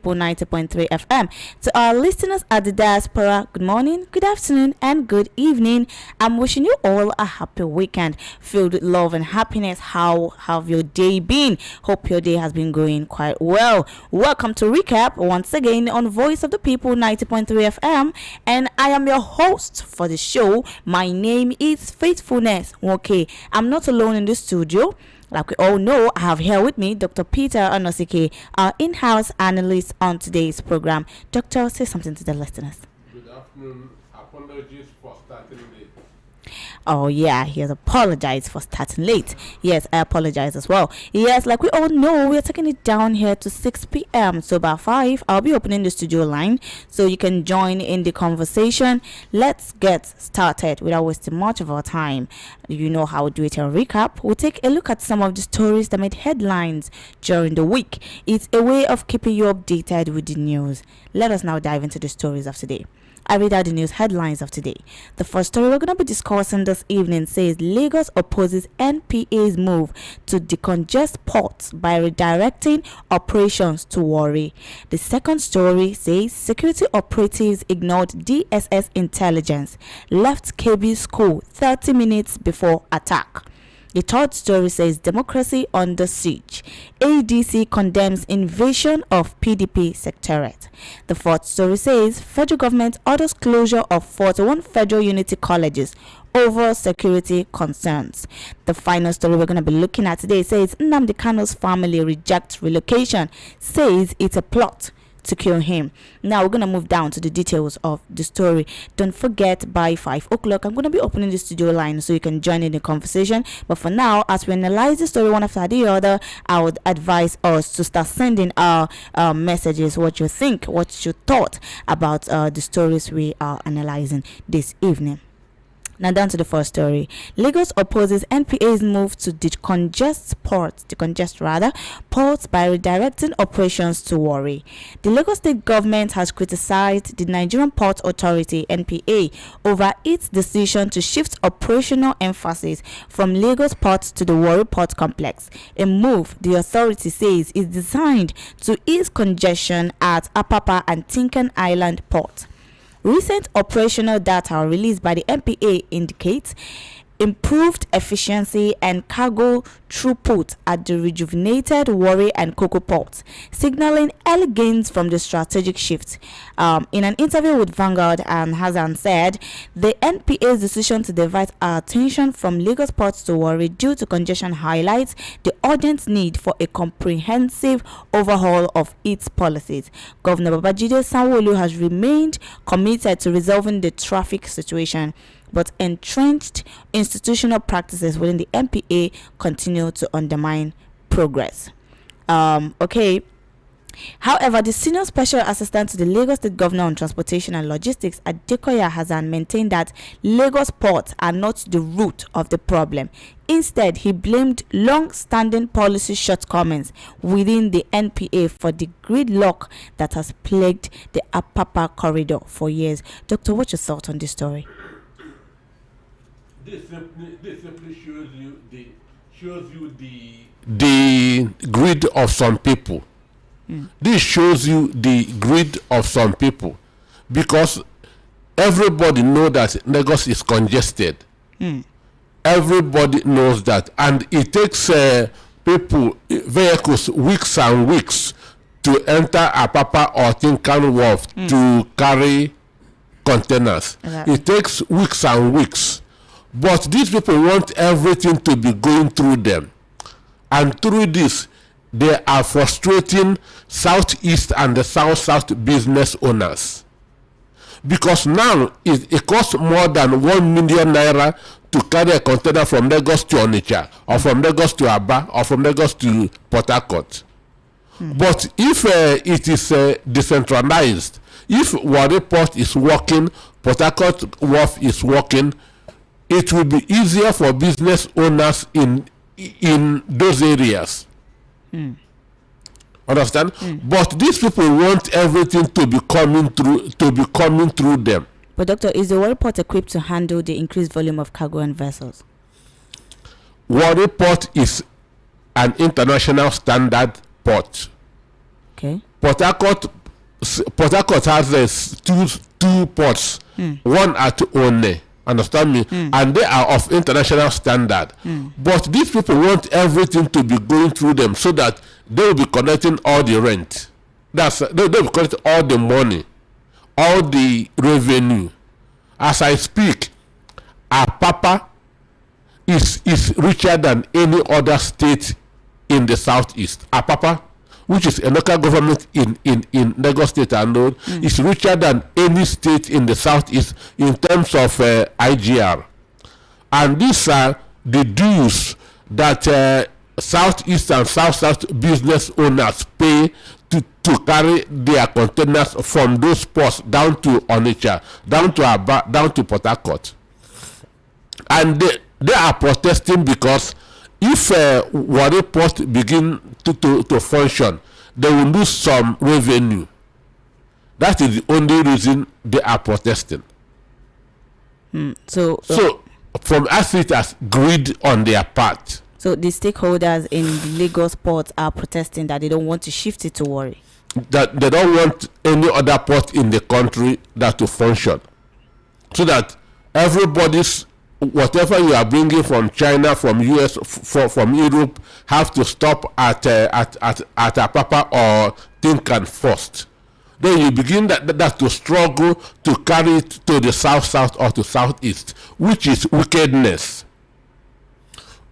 90.3 FM. To our listeners at the diaspora, good morning, good afternoon, and good evening. I'm wishing you all a happy weekend filled with love and happiness. How have your day been? Hope your day has been going quite well. Welcome to Recap once again on Voice of the People 90.3 FM, and I am your host for the show. My name is Faithfulness. Okay, I'm not alone in the studio. Like we all know, I have here with me Dr. Peter Onosike, our in-house analyst on today's program. Doctor, say something to the listeners. Good afternoon. Apologies for starting late. Oh yeah, he has apologized for starting late. Yes, I apologize as well. Yes, like we all know, we are taking it down here to 6 p.m. So by 5, I'll be opening the studio line so you can join in the conversation. Let's get started without wasting much of our time. You know how we do it on Recap. We'll take a look at some of the stories that made headlines during the week. It's a way of keeping you updated with the news. Let us now dive into the stories of today. I read out the news headlines of today. The first story we're going to be discussing this evening says Lagos opposes NPA's move to decongest ports by redirecting operations to Warri. The second story says security operatives ignored DSS intelligence, left KB school 30 minutes before attack. The third story says democracy under siege. ADC condemns invasion of PDP secretariat. The fourth story says federal government orders closure of 41 federal unity colleges over security concerns. The final story we're going to be looking at today says Nnamdi Kanu's family rejects relocation, says it's a plot to kill him. Now we're gonna move down to the details of the story. Don't forget, by 5 o'clock I'm gonna be opening the studio line so you can join in the conversation. But for now, as we analyze the story one after the other, I would advise us to start sending our messages, what you think, what you thought about the stories we are analyzing this evening. Now down to the first story. Lagos opposes NPA's move to decongest ports by redirecting operations to Warri. The Lagos state government has criticized the Nigerian Port Authority (NPA) over its decision to shift operational emphasis from Lagos Port to the Warri Port complex, a move the authority says is designed to ease congestion at Apapa and Tinkan Island Port. Recent operational data released by the NPA indicates improved efficiency and cargo throughput at the rejuvenated Warri and Cocoa ports, signaling early gains from the strategic shift. In an interview with Vanguard, Hassan said the NPA's decision to divert our attention from Lagos ports to Warri due to congestion highlights the urgent need for a comprehensive overhaul of its policies. Governor Babajide Sanwo-Olu has remained committed to resolving the traffic situation, but entrenched institutional practices within the NPA continue to undermine progress. Okay. However, the senior special assistant to the Lagos State Governor on Transportation and Logistics, Adekoya Hassan, maintained that Lagos ports are not the root of the problem. Instead, he blamed long-standing policy shortcomings within the NPA for the gridlock that has plagued the Apapa corridor for years. Doctor, what's your thought on this story? This simply shows you the greed of some people. This shows you the greed of some people, because everybody knows that Lagos is congested. Everybody knows that, and it takes vehicles weeks and weeks to enter Apapa or Tinkan Wharf to carry containers. It takes weeks and weeks. But these people want everything to be going through them. And through this, they are frustrating Southeast and the South business owners. Because now it costs more than 1 million naira to carry a container from Lagos to Onitsha, or from Lagos to Aba, or from Lagos to Port Harcourt. But if it is decentralized, if Warri Port is working, Port Harcourt Wharf is working, it will be easier for business owners in those areas. Understand? But these people want everything to be coming through them. But doctor, is the Warri Port equipped to handle the increased volume of cargo and vessels? Warri Port is an international standard port. Okay. Port Harcourt has two ports. One at One, understand me, and they are of international standard. But these people want everything to be going through them so that they will be collecting all the rent. They will be collecting all the money, all the revenue. As I speak, Apapa is richer than any other state in the southeast. Apapa, which is a local government in Lagos State alone, is richer than any state in the southeast in terms of IGR. And these are the dues that southeast and south business owners pay to carry their containers from those ports down to Onitsha, down to Aba, down to Port Harcourt. And they are protesting because if Warri Port begin to function, they will lose some revenue. That is the only reason they are protesting. So from us, it as greed on their part. So the stakeholders in the Lagos port are protesting that they don't want to shift it to Warri. That they don't want any other port in the country that to function, so that everybody's whatever you are bringing from China, from US, from Europe, have to stop at Apapa or Tinkan first. Then you begin that to struggle to carry it to the south or to southeast, which is wickedness.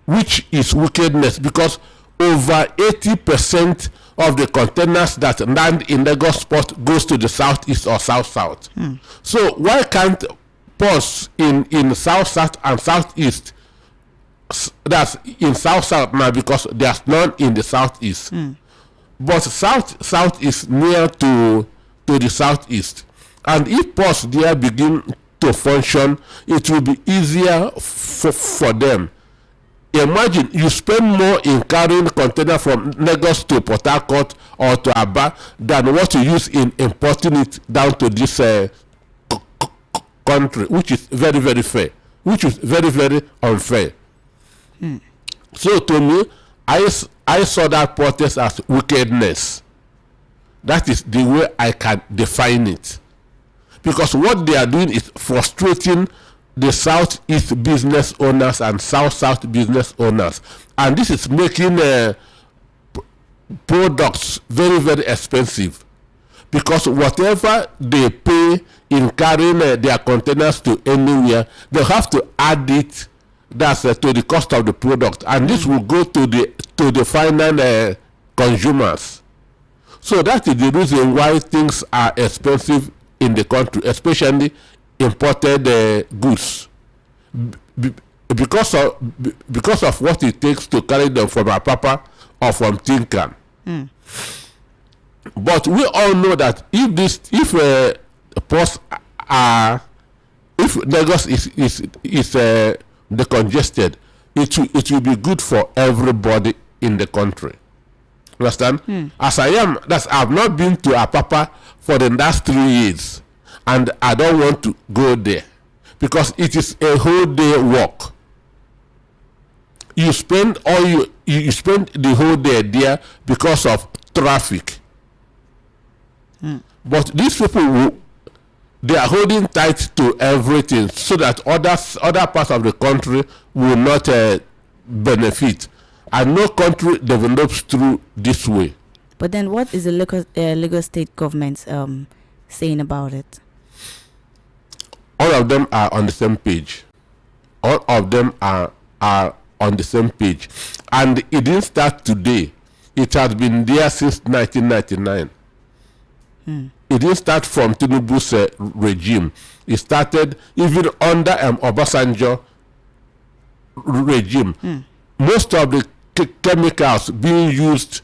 Because over 80% of the containers that land in Lagos port goes to the southeast or south. So why can't ports in south and southeast, that's in south now, because there's none in the southeast, but south is near to the southeast, and if ports there begin to function, it will be easier for them. Imagine you spend more in carrying container from Lagos to Port Harcourt or to Aba than what you use in importing it down to this country, which is very, very fair, which is very, very unfair. So to me, I saw that protest as wickedness. That is the way I can define it, because what they are doing is frustrating the southeast business owners and south business owners, and this is making products very, very expensive, because whatever they pay in carrying their containers to anywhere, they have to add it, that's to the cost of the product, and this will go to the final consumers. So that is the reason why things are expensive in the country, especially imported goods, because of what it takes to carry them from Apapa or from Tinkan. But we all know that if ports are, if Lagos is decongested, it will be good for everybody in the country. Understand? As I've not been to Apapa for the last 3 years, and I don't want to go there because it is a whole day walk. You spend you spend the whole day there because of traffic. But these people, they are holding tight to everything so that other parts of the country will not benefit, and no country develops through this way. But then what is the Lagos state government saying about it? All of them are on the same page. All of them are on the same page. And it didn't start today. It has been there since 1999. It didn't start from Tinubu's regime. It started even under Obasanjo regime. Most of the chemicals being used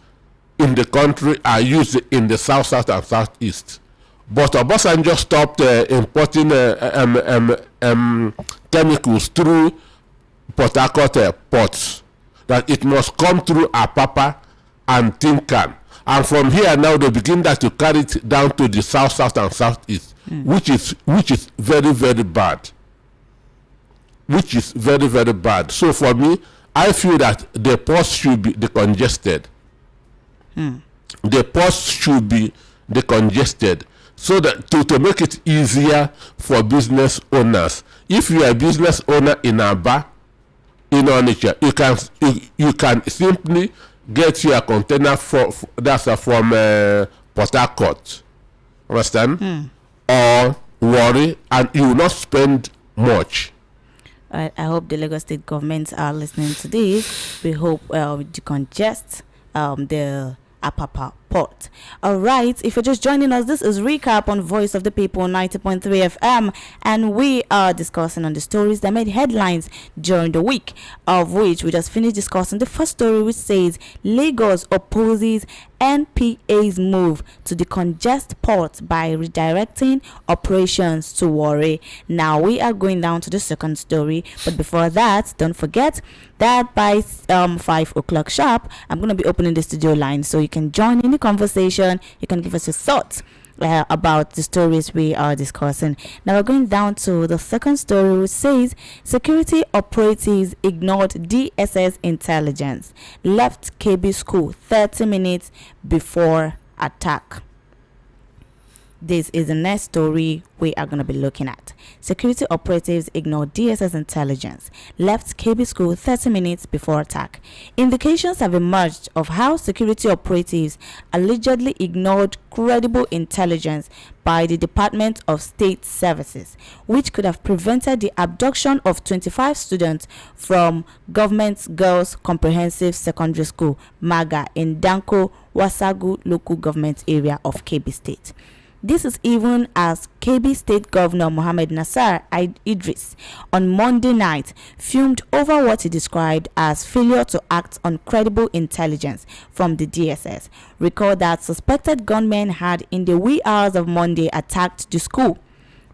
in the country are used in the south and southeast. But Obasanjo stopped importing chemicals through Port Harcourt ports. That it must come through Apapa and Tinkan. And from here now they begin to carry it down to the south and southeast, which is very, very bad. Which is very, very bad. So for me, I feel that the ports should be decongested. the ports should be decongested so that to make it easier for business owners. If you are a business owner in Aba, in Onitsha, you can simply get your container from Port Harcourt, understand, or Warri, and you will not spend much. I hope the Lagos State governments are listening to this. We hope we decongest the Apapa port. All right, if you're just joining us, this is Recap on Voice of the People 90.3 FM, and we are discussing on the stories that made headlines during the week, of which we just finished discussing the first story, which says Lagos opposes NPA's move to decongest port by redirecting operations to Warri. Now we are going down to the second story, but before that, don't forget that by 5 o'clock sharp, I'm going to be opening the studio line so you can join in the conversation. You can give us your thoughts about the stories we are discussing. Now we're going down to the second story, which says security operatives ignored DSS intelligence, left KB school 30 minutes before attack. This is the next story we are going to be looking at. Security operatives ignored DSS intelligence, left KB school 30 minutes before attack. Indications have emerged of how security operatives allegedly ignored credible intelligence by the Department of State Services, which could have prevented the abduction of 25 students from Government Girls Comprehensive Secondary School, MAGA, in Danko, Wasagu local government area of KB State. This is even as KB State Governor Mohammed Nasser Idris on Monday night fumed over what he described as failure to act on credible intelligence from the DSS. Recall that suspected gunmen had in the wee hours of Monday attacked the school,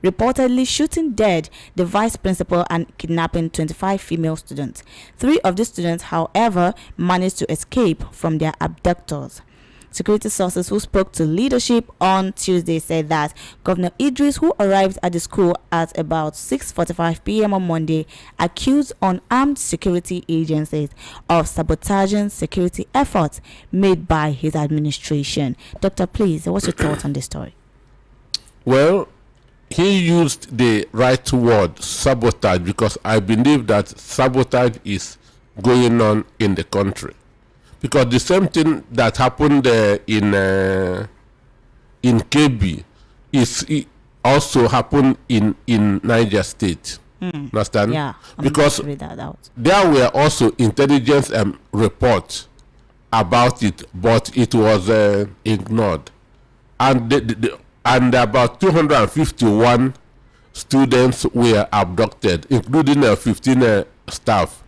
reportedly shooting dead the vice principal and kidnapping 25 female students. 3 of the students, however, managed to escape from their abductors. Security sources who spoke to leadership on Tuesday said that Governor Idris, who arrived at the school at about 6:45 p.m. on Monday, accused unarmed security agencies of sabotaging security efforts made by his administration. Doctor, please, what's your thoughts on this story? Well, he used the right word, sabotage, because I believe that sabotage is going on in the country. Because the same thing that happened in KB also happened in Niger State. Understand? Yeah, because read that out. There were also intelligence reports about it, but it was ignored, and about 251 students were abducted, including 15 staff.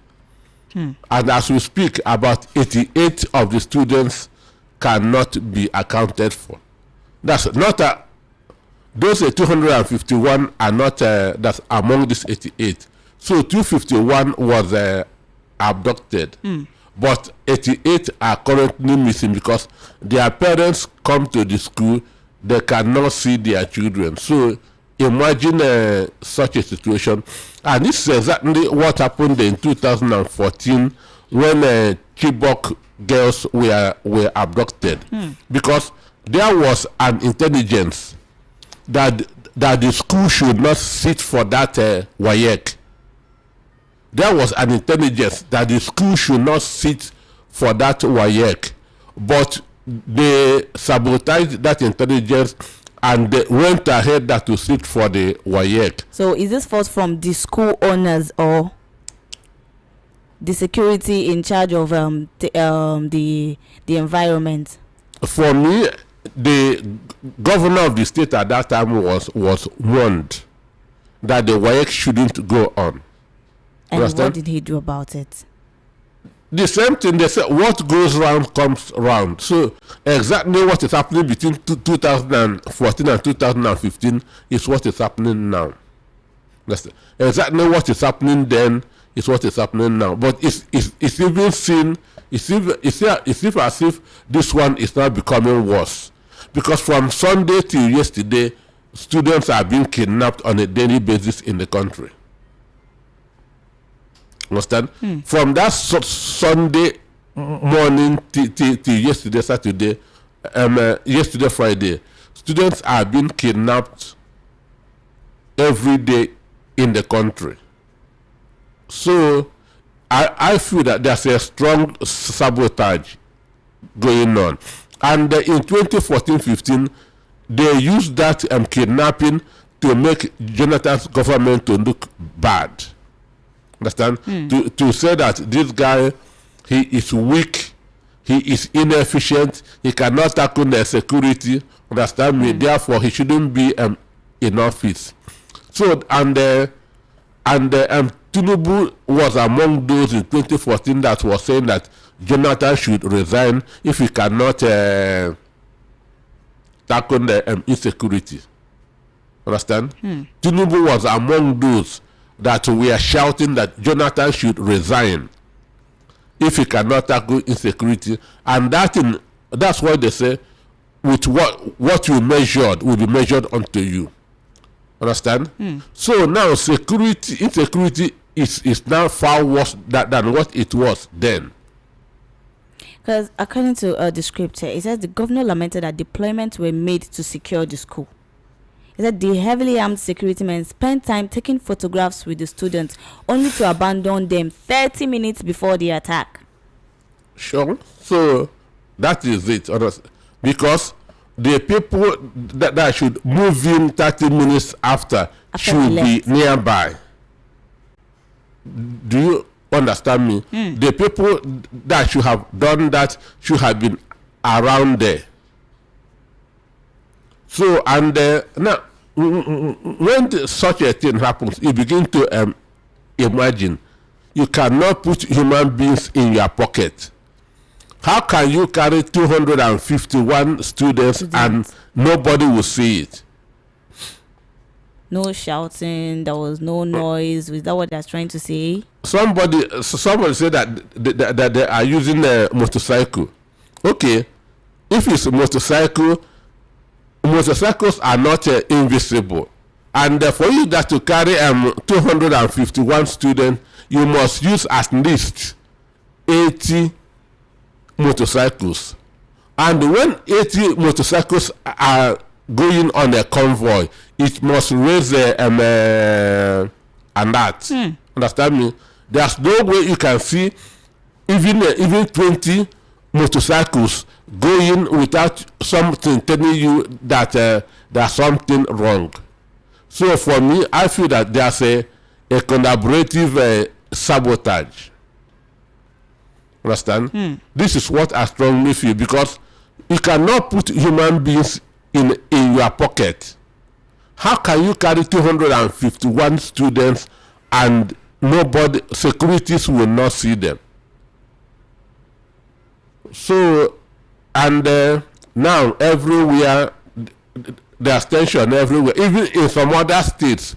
And as we speak, about 88 of the students cannot be accounted for. That's not those 251 are not that's among these 88. So 251 was abducted, but 88 are currently missing because their parents come to the school, they cannot see their children. So imagine such a situation. And this is exactly what happened in 2014 when Chibok girls were abducted. Because there was an intelligence that the school should not sit for that WAEC. There was an intelligence that the school should not sit for that WAEC. But they sabotaged that intelligence and they went ahead to sit for the WAEC. So is this fault from the school owners or the security in charge of the environment? For me, the governor of the state at that time was warned that the WAEC shouldn't go on. And what did he do about it? The same thing, they said, what goes round comes round. So exactly what is happening between 2014 and 2015 is what is happening now. That's exactly what is happening then is what is happening now. But it's even seen, it's as if this one is now becoming worse. Because from Sunday till yesterday, students are being kidnapped on a daily basis in the country. Understand? From that Sunday morning till yesterday, Saturday, yesterday Friday, students are being kidnapped every day in the country. So I feel that there's a strong sabotage going on. And in 2014-15, they used that kidnapping to make Jonathan's government to look bad. Understand? To say that this guy, he is weak, he is inefficient, he cannot tackle the security. Understand me? Therefore, he shouldn't be in office. So Tinubu was among those in 2014 that was saying that Jonathan should resign if he cannot tackle the insecurity. Understand? Tinubu was among those that were shouting that Jonathan should resign if he cannot tackle insecurity. And that's why they say, with what you measured will be measured unto you. Understand? So now insecurity is now far worse than what it was then. Because according to the script here, it says the governor lamented that deployments were made to secure the school. It said the heavily armed security men spent time taking photographs with the students only to abandon them 30 minutes before the attack. Sure. So that is it. Because the people that should move in 30 minutes after should be nearby. Do you understand me? The people that should have done that should have been around there. So, and now, when such a thing happens, you begin to imagine. You cannot put human beings in your pocket. How can you carry 251 students and nobody will see it? No shouting, there was no noise. Is that what they're trying to say? Somebody said that they are using a motorcycle. Okay, if it's a motorcycle, motorcycles are not invisible. And for you that to carry 251 students, you must use at least 80 motorcycles. And when 80 motorcycles are going on a convoy, it must raise an alert. Understand me? There's no way you can see even 20 motorcycles going without something telling you that there's something wrong. So for me, I feel that there's a collaborative sabotage. Understand? This is what I strongly feel, because you cannot put human beings in your pocket. How can you carry 251 students and securities will not see them? So, and now everywhere, there's tension everywhere. Even in some other states,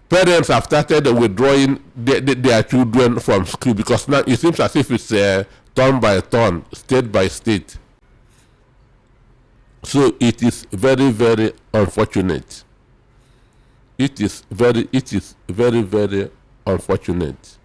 parents have started withdrawing their children from school, because now it seems as if it's turn by turn, state by state. So it is very, very unfortunate. It is very, very unfortunate.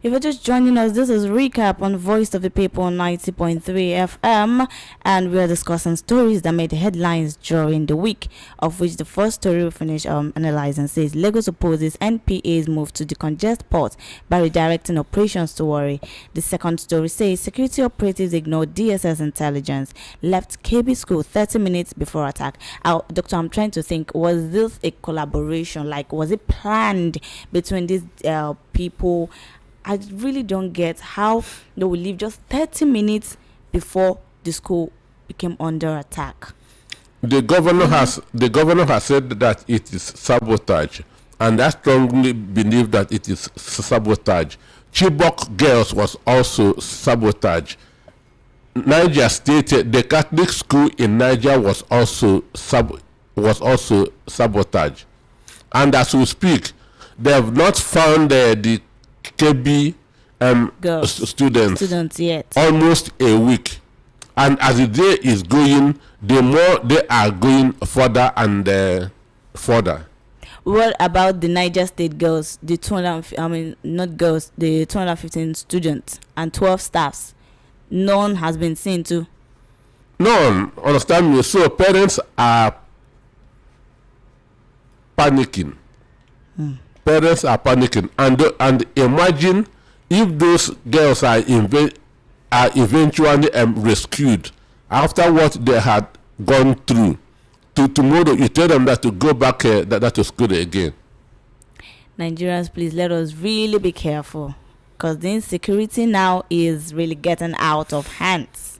If you're just joining us, this is Recap on Voice of the People on 90.3 FM, and we are discussing stories that made headlines during the week, of which the first story we finish analyzing says Lagos opposes NPA's move to decongest port by redirecting operations to Warri. The second story says security operatives ignored DSS intelligence, left KB school 30 minutes before attack. Doctor, I'm trying to think, was this a collaboration? Like, was it planned between these people? I really don't get how they will leave just 30 minutes before the school became under attack. The governor has said that it is sabotage, and I strongly believe that it is sabotage. Chibok girls was also sabotage. Niger State, the Catholic school in Niger was also sabotage. And as we speak, they have not found the KB students yet. Almost a week, and as the day is going, the more they are going further and further. What about the Niger State girls? The 215 students and 12 staffs. None has been seen too. No, understand me. So parents are panicking. Parents are panicking, and imagine if those girls are eventually rescued after what they had gone through. Tomorrow you tell them that to go back that to school again. Nigerians, please let us really be careful, because the insecurity now is really getting out of hands.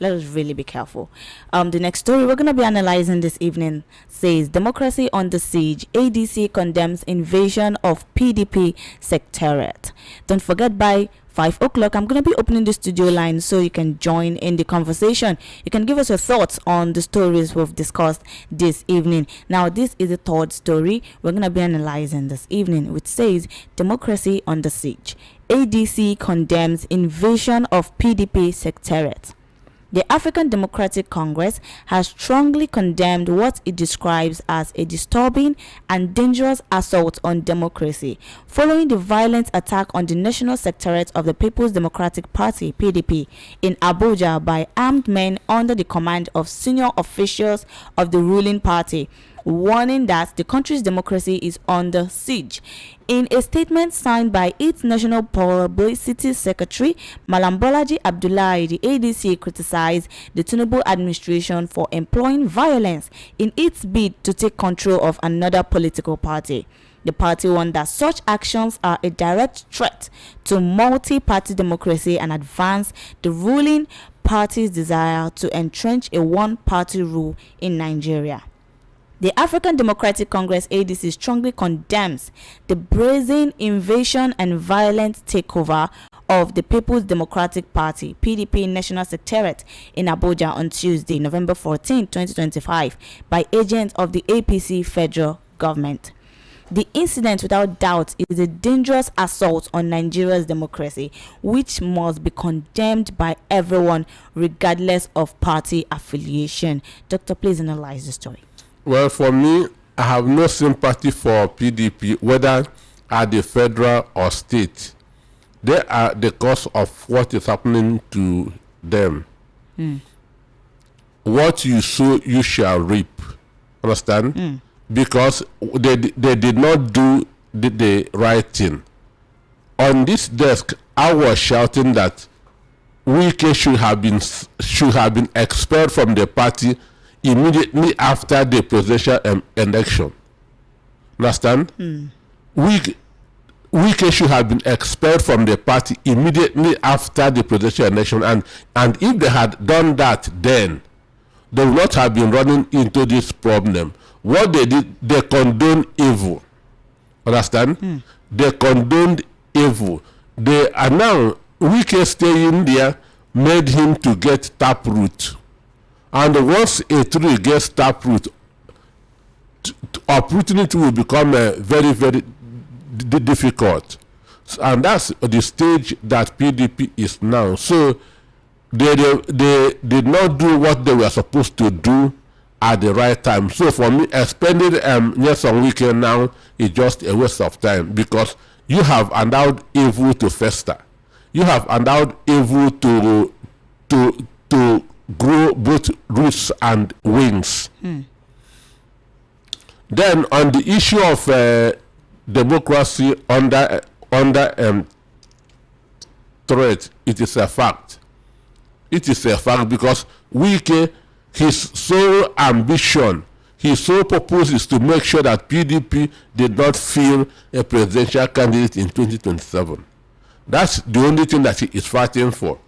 Let us really be careful. The next story we're going to be analyzing this evening says democracy under siege. ADC condemns invasion of PDP secretariat. Don't forget, by 5 o'clock, I'm going to be opening the studio line so you can join in the conversation. You can give us your thoughts on the stories we've discussed this evening. Now, this is the third story we're going to be analyzing this evening, which says democracy under siege. ADC condemns invasion of PDP secretariat. The African Democratic Congress has strongly condemned what it describes as a disturbing and dangerous assault on democracy following the violent attack on the National Secretariat of the People's Democratic Party (PDP) in Abuja by armed men under the command of senior officials of the ruling party, warning that the country's democracy is under siege. In a statement signed by its National Publicity Secretary, Malam Bolaji Abdullahi, the ADC criticized the Tinubu administration for employing violence in its bid to take control of another political party. The party warned that such actions are a direct threat to multi-party democracy and advance the ruling party's desire to entrench a one-party rule in Nigeria. The African Democratic Congress ADC strongly condemns the brazen invasion and violent takeover of the People's Democratic Party (PDP) National Secretariat in Abuja on Tuesday, November 14, 2025, by agents of the APC federal government. The incident, without doubt, is a dangerous assault on Nigeria's democracy, which must be condemned by everyone, regardless of party affiliation. Doctor, please analyze the story. Well, for me, I have no sympathy for PDP, whether at the federal or state. They are the cause of what is happening to them. What you sow, you shall reap. Understand? Because they did not do the right thing. On this desk, I was shouting that Wike should have been expelled from the party immediately after the presidential election. Understand? Wike should have been expelled from the party immediately after the presidential election, and if they had done that, then they would not have been running into this problem. What they did, they condoned evil. Understand? They condoned evil. They are now, Wike staying there made him to get taproot. And once a tree gets taproot, uprooting it will become very, very difficult. And that's the stage that PDP is now. So they did not do what they were supposed to do at the right time. So for me, expending yes on weekend now is just a waste of time, because you have allowed evil to fester. You have allowed evil to grow both roots and wings. Then on the issue of democracy under threat, it is a fact. It is a fact, because Wike, his sole ambition, his sole purpose is to make sure that PDP did not field a presidential candidate in 2027. That's the only thing that he is fighting for,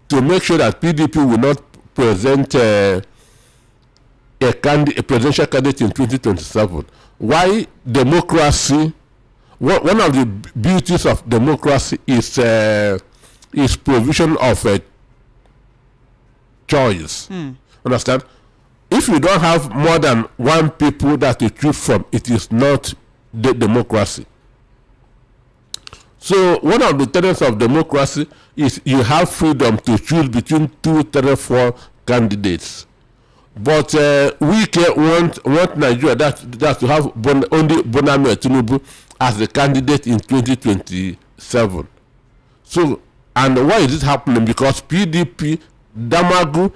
to make sure that PDP will not present a presidential candidate in 2027. Why democracy? One of the beauties of democracy is provision of a choice. Understand? If you don't have more than one people that you choose from, it is not the democracy. So one of the tenets of democracy is you have freedom to choose between 2, 3, 4 candidates. But we want Nigeria that to have only Boname Tinubu as the candidate in 2027. So, and why is it happening? Because PDP, Damagu,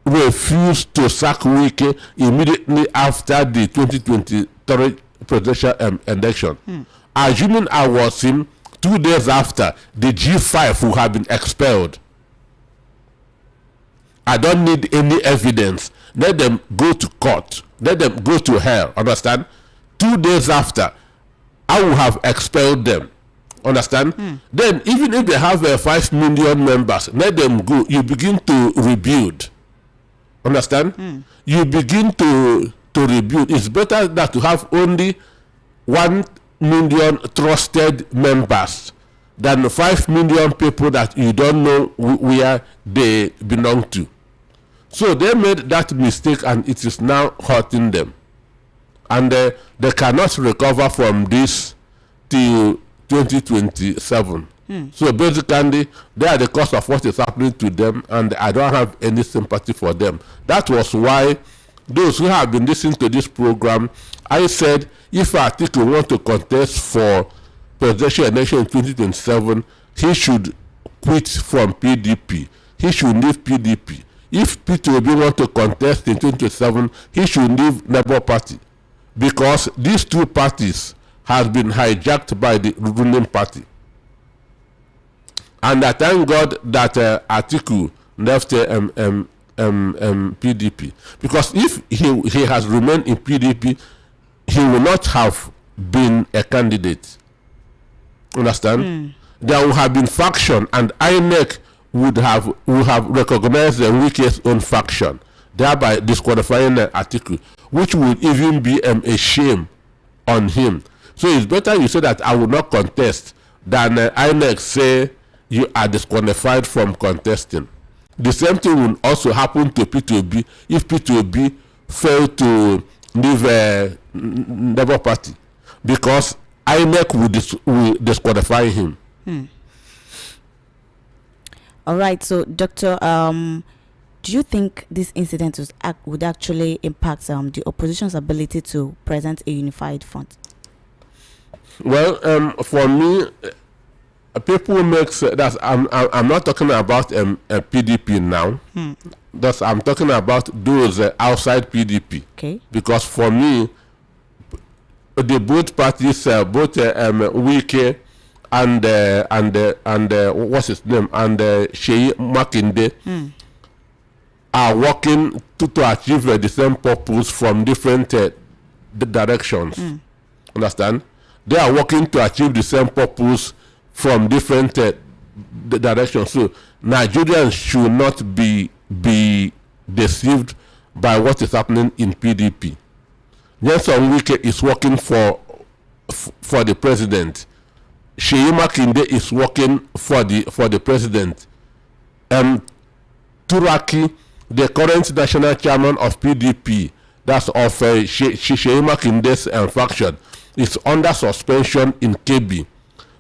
refused to sack Wike immediately after the 2023 presidential election. Assuming I was him, 2 days after, the G5 would have been expelled. I don't need any evidence. Let them go to court. Let them go to hell. Understand? 2 days after, I will have expelled them. Understand? Then, even if they have 5 million members, let them go. You begin to rebuild. Understand? You begin to rebuild. It's better that to have only 1 million trusted members than 5 million people that you don't know where they belong to. So they made that mistake, and it is now hurting them. And they cannot recover from this till 2027. So basically, they are the cause of what is happening to them, and I don't have any sympathy for them. That was why those who have been listening to this program, I said, if Atiku want to contest for presidential election in 2027, he should quit from PDP. He should leave PDP. If P2B want to contest in 2027, he should leave Labour Party, because these two parties has been hijacked by the ruling party. And I thank God that Atiku left PDP, because if he has remained in PDP, he will not have been a candidate. Understand? There would have been faction, and INEC would have recognized the weakest own faction, thereby disqualifying Atiku, which would even be a shame on him. So it's better you say that I will not contest than INEC say you are disqualified from contesting. The same thing will also happen to P2B if P2B fail to leave Labour Party, because INEC will disqualify him. All right. So, Doctor, do you think this incident would actually impact the opposition's ability to present a unified front? Well, for me, people makes that I'm not talking about a PDP now. I'm talking about those outside PDP. Okay. Because for me, the both parties, both Wike and what's his name, and Sheyi Makinde, are working to achieve the same purpose from different directions. Understand? They are working to achieve the same purpose from different directions. So Nigerians should not be deceived by what is happening in PDP. Nelson Wike is working for the president. Sheyi Makinde is working for the president. Turaki, the current national chairman of PDP, that's of Sheyi Makinde's faction, is under suspension in KB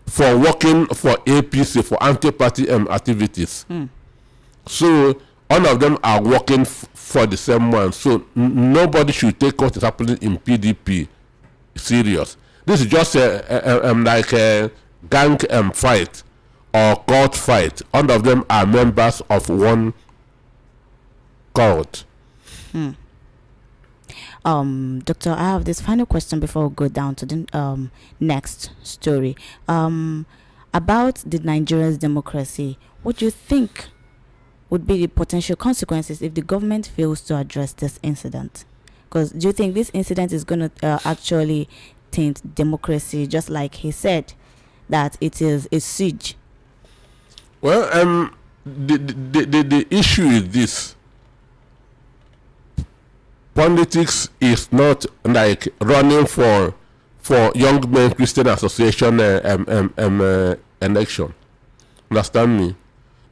for working for APC, for anti-party activities. So all of them are working for the same one. So nobody should take what is happening in PDP serious. This is just like a gang fight or court fight. All of them are members of one court. Doctor, I have this final question before we go down to the next story. About the Nigeria's democracy, what do you think would be the potential consequences if the government fails to address this incident? Because do you think this incident is going to actually taint democracy, just like he said that it is a siege? Well, the issue is this. Politics is not like running for Young Men Christian Association election. Understand me?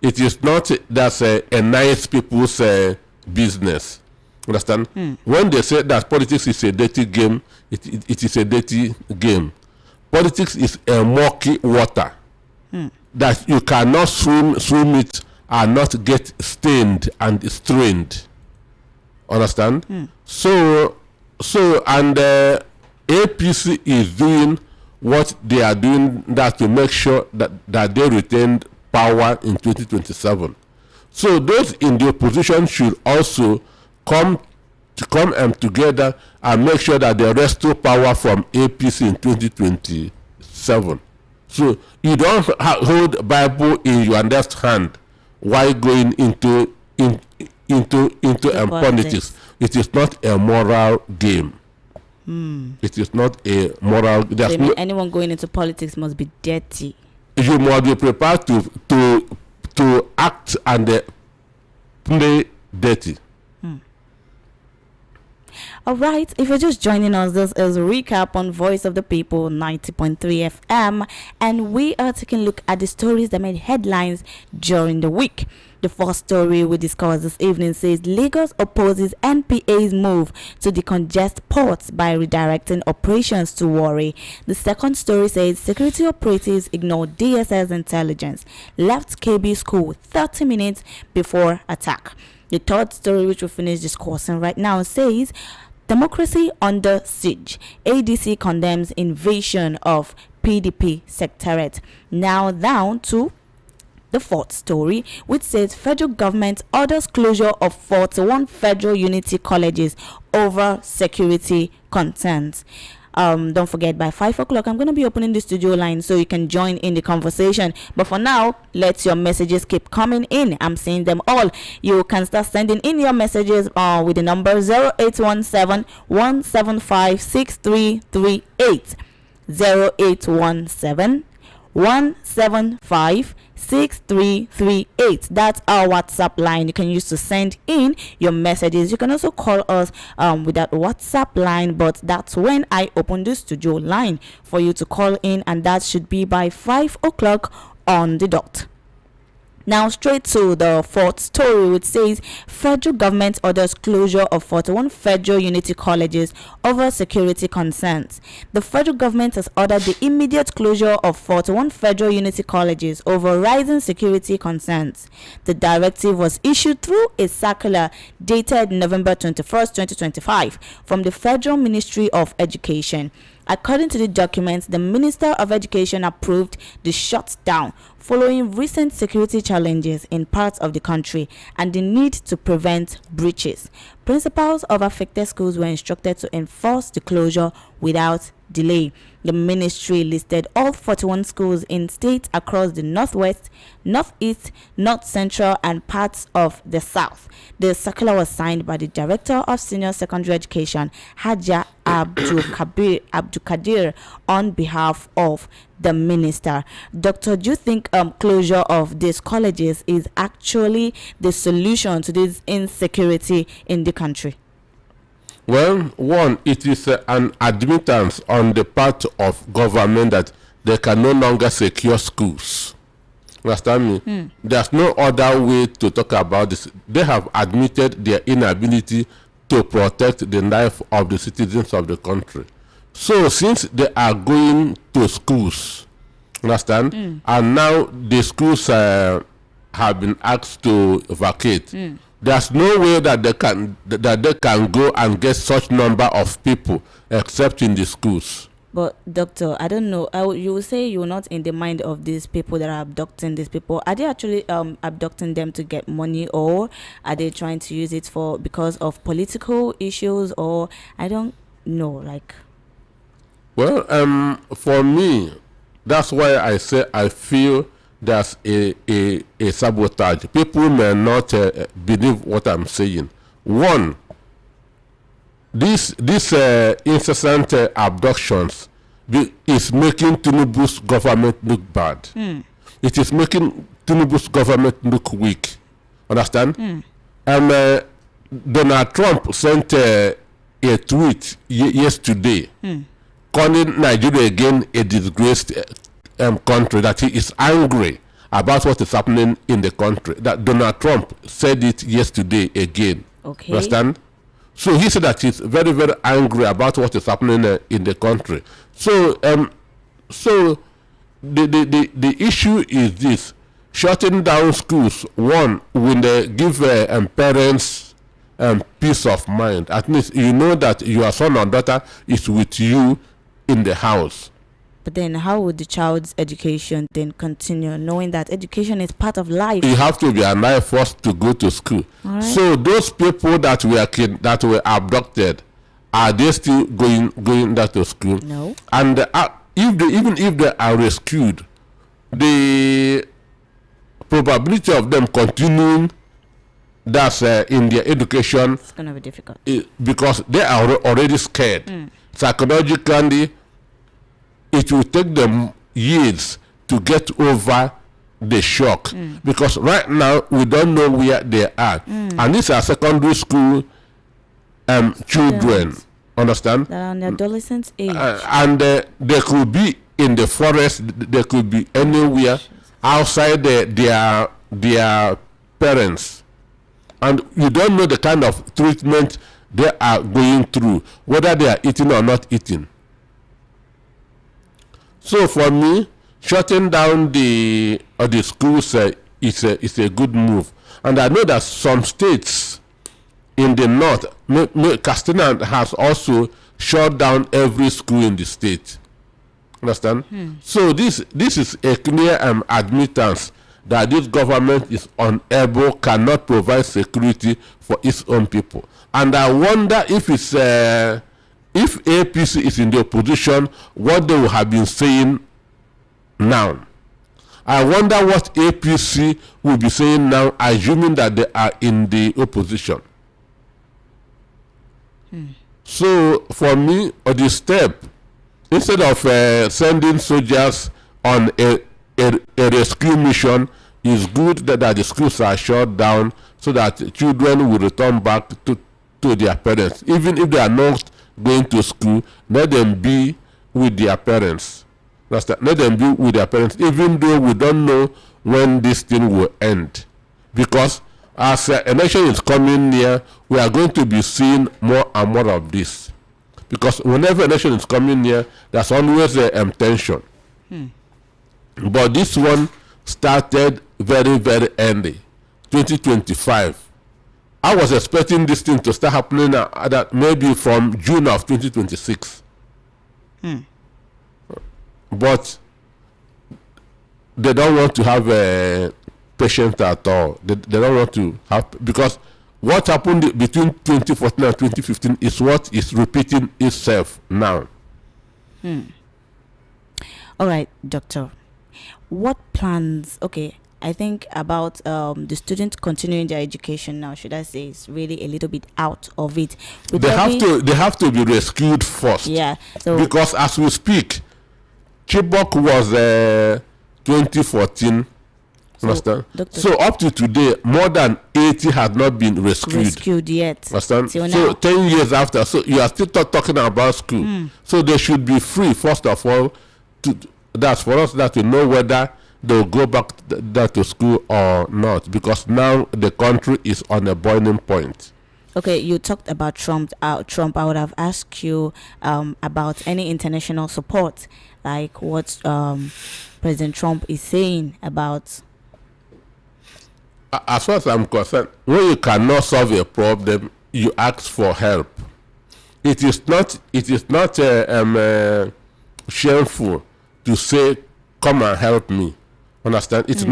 It is not that's a nice people's business. Understand? When they say that politics is a dirty game, it is a dirty game. Politics is a murky water that you cannot swim it and not get stained and strained. Understand? So and APC is doing what they are doing that to make sure that they retain power in 2027. So those in the opposition should also come together and make sure that they restore power from APC in 2027. So you don't hold Bible in your left hand while going into politics. It is not a moral game. It is not a moral. So anyone going into politics must be dirty. You must be prepared to act and play dirty. All right, if you're just joining us, this is a recap on Voice of the People 90.3 FM, and we are taking a look at the stories that made headlines during the week. The first story we discussed this evening says Lagos opposes NPA's move to decongest ports by redirecting operations to Warri. The second story says security operatives ignored DSS intelligence, left KB school 30 minutes before attack. The third story, which we finish discussing right now, says democracy under siege. ADC condemns invasion of PDP secretariat. Now down to the fourth story, which says federal government orders closure of 41 federal unity colleges over security concerns. Don't forget, by 5 o'clock I'm going to be opening the studio line so you can join in the conversation. But for now, let your messages keep coming in. I'm seeing them all. You can start sending in your messages with the number 0817 175 6338. 0817 175 6338. That's our WhatsApp line you can use to send in your messages. You can also call us with that WhatsApp line, but that's when I open the studio line for you to call in, and that should be by 5 o'clock on the dot. Now straight to the fourth story, which says federal government orders closure of 41 federal unity colleges over security concerns. The federal government has ordered the immediate closure of 41 federal unity colleges over rising security concerns. The directive was issued through a circular dated November 21st, 2025 from the Federal Ministry of Education. According to the documents, the Minister of Education approved the shutdown following recent security challenges in parts of the country and the need to prevent breaches. Principals of affected schools were instructed to enforce the closure without delay. The ministry listed all 41 schools in states across the northwest, northeast, north central, and parts of the south. The circular was signed by the Director of Senior Secondary Education, Haja Abdul Kadir, on behalf of the minister. Doctor, do you think closure of these colleges is actually the solution to this insecurity in the country? Well, one, it is an admittance on the part of government that they can no longer secure schools. Understand me? There's no other way to talk about this. They have admitted their inability to protect the life of the citizens of the country. So since they are going to schools, understand, and now the schools have been asked to vacate, there's no way that they can go and get such number of people except in the schools. But doctor, I don't know. You will say you're not in the mind of these people that are abducting these people. Are they actually abducting them to get money, or are they trying to use it because of political issues, or I don't know, like? Well, for me, that's why I say I feel there's a sabotage. People may not believe what I'm saying. One, these incessant abductions is making Tinubu's government look bad. It is making Tinubu's government look weak. Understand? And Donald Trump sent a tweet yesterday calling Nigeria again a disgraced country, that he is angry about what is happening in the country. That Donald Trump said it yesterday again. Okay. Understand? So he said that he's very, very angry about what is happening in the country. So the issue is this: shutting down schools. One, when they give parents peace of mind, at least you know that your son or daughter is with you in the house. But then how would the child's education then continue, knowing that education is part of life? You have to be alive first to go to school. Right. So those people that were abducted, are they still going that to school? No. And even if they are rescued, the probability of them continuing that's in their education, it's gonna be difficult because they are already scared. Psychologically, it will take them years to get over the shock, because right now we don't know where they are, and these are secondary school children. Understand? They're on the adolescent age, and they could be in the forest, they could be anywhere outside their parents, and you don't know the kind of treatment they are going through, whether they are eating or not eating. So for me, shutting down the schools is a good move, and I know that some states in the north, Castina has also shut down every school in the state. Understand? So this is a clear admittance that this government is unable, cannot provide security for its own people. And I wonder if it's if APC is in the opposition, what they will have been saying now. I wonder what APC will be saying now, assuming that they are in the opposition. So for me, the step, instead of sending soldiers on a rescue mission, is good that the schools are shut down so that children will return back to their parents. Even if they are not going to school, let them be with their parents. Let them be with their parents, even though we don't know when this thing will end. Because as election is coming near, we are going to be seeing more and more of this. Because whenever election is coming near, there's always a tension. But this one started very, very early, 2025. I was expecting this thing to start happening that maybe from June of 2026. But they don't want to have a patient at all. They don't want to have, because what happened between 2014 and 2015 is what is repeating itself now. All right, doctor. What plans? Okay, I think about the students continuing their education now. Should I say is really a little bit out of it? They have to be rescued first. Yeah. So because as we speak, Chibok was 2014. Understand? So up to today, more than 80 have not been rescued yet. Understand? So so 10 years after, so you are still talking about school. So they should be free, first of all. That's for us that to know whether they'll go back to school or not, because now the country is on a boiling point. Okay, you talked about Trump. I would have asked you about any international support, like what President Trump is saying about. As far as I'm concerned, when you cannot solve a problem, you ask for help. It is not shameful to say, "Come and help me." Understand? It's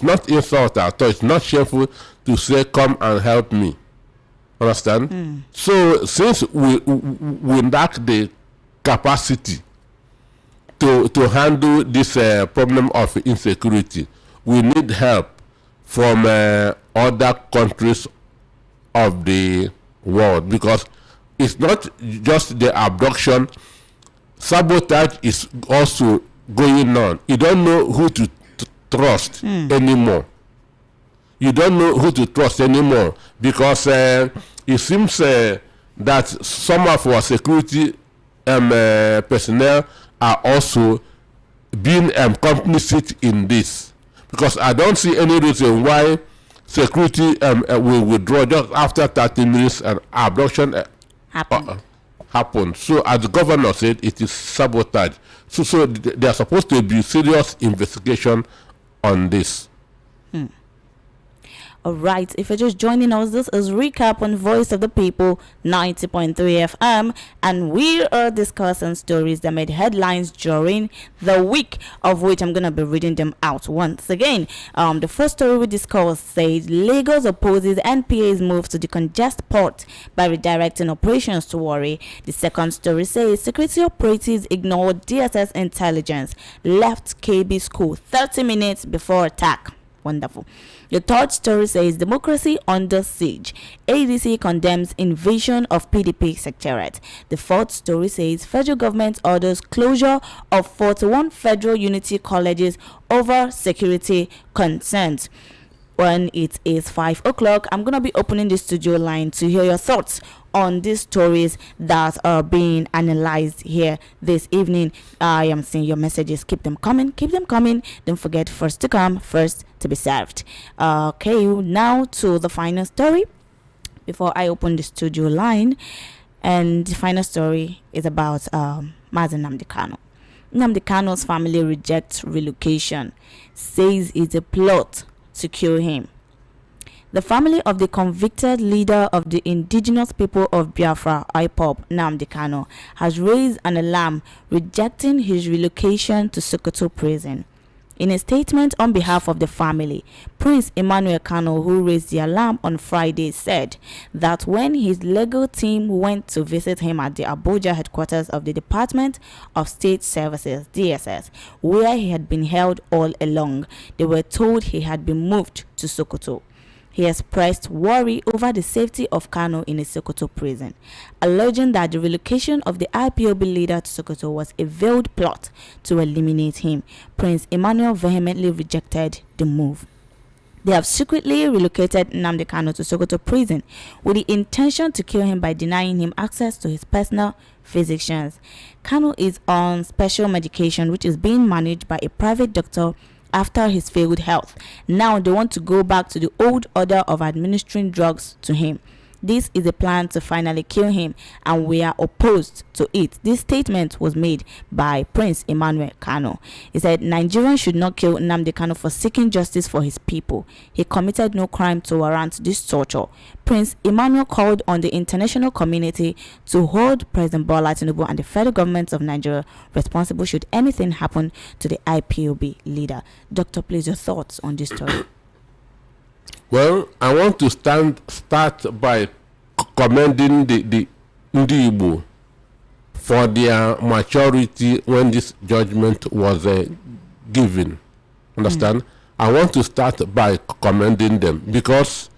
not insult at all. It's not shameful to say, "Come and help me." Understand? So since we lack the capacity to handle this problem of insecurity, we need help from other countries of the world, because it's not just the abduction. Sabotage is also going on. You don't know who to trust anymore. You don't know who to trust anymore, because it seems that some of our security personnel are also being complicit in this, because I don't see any reason why security will withdraw just after 30 minutes and abduction happened. So as the governor said, it is sabotage. So there are supposed to be serious investigation on this. Alright, if you're just joining us, this is Recap on Voice of the People 90.3 FM, and we are discussing stories that made headlines during the week, of which I'm going to be reading them out once again. The first story we discussed says Lagos opposes NPA's move to decongest port by redirecting operations to Warri. The second story says security operatives ignored DSS intelligence, left KB school 30 minutes before attack. Wonderful. The third story says democracy under siege. ADC condemns invasion of PDP secretariat. The fourth story says federal government orders closure of 41 federal unity colleges over security concerns. When it is 5 o'clock, I'm going to be opening the studio line to hear your thoughts on these stories that are being analyzed here this evening. I am seeing your messages. Keep them coming. Keep them coming. Don't forget, first to come, first to be served. Okay, now to the final story before I open the studio line. And the final story is about Nnamdi Kanu. Nnamdi Kanu's family rejects relocation, says it's a plot to kill him. The family of the convicted leader of the indigenous people of Biafra, IPOB, Nnamdi Kanu, has raised an alarm rejecting his relocation to Sokoto prison. In a statement on behalf of the family, Prince Emmanuel Kanu, who raised the alarm on Friday, said that when his legal team went to visit him at the Abuja headquarters of the Department of State Services, DSS, where he had been held all along, they were told he had been moved to Sokoto. He expressed worry over the safety of Kanu in a Sokoto prison, alleging that the relocation of the IPOB leader to Sokoto was a veiled plot to eliminate him. Prince Emmanuel vehemently rejected the move. They have secretly relocated Nnamdi Kanu to Sokoto prison with the intention to kill him by denying him access to his personal physicians. Kanu is on special medication which is being managed by a private doctor after his failed health. Now they want to go back to the old order of administering drugs to him. This is a plan to finally kill him, and we are opposed to it. This statement was made by Prince Emmanuel Kanu. He said Nigerians should not kill Nnamdi Kanu for seeking justice for his people. He committed no crime to warrant this torture. Prince Emmanuel called on the international community to hold President Bola Tinubu and the federal government of Nigeria responsible should anything happen to the IPOB leader. Doctor, please, your thoughts on this story. Well, I want to start by commending the Ndi Igbo for their maturity when this judgment was given. Understand? I want to start by commending them because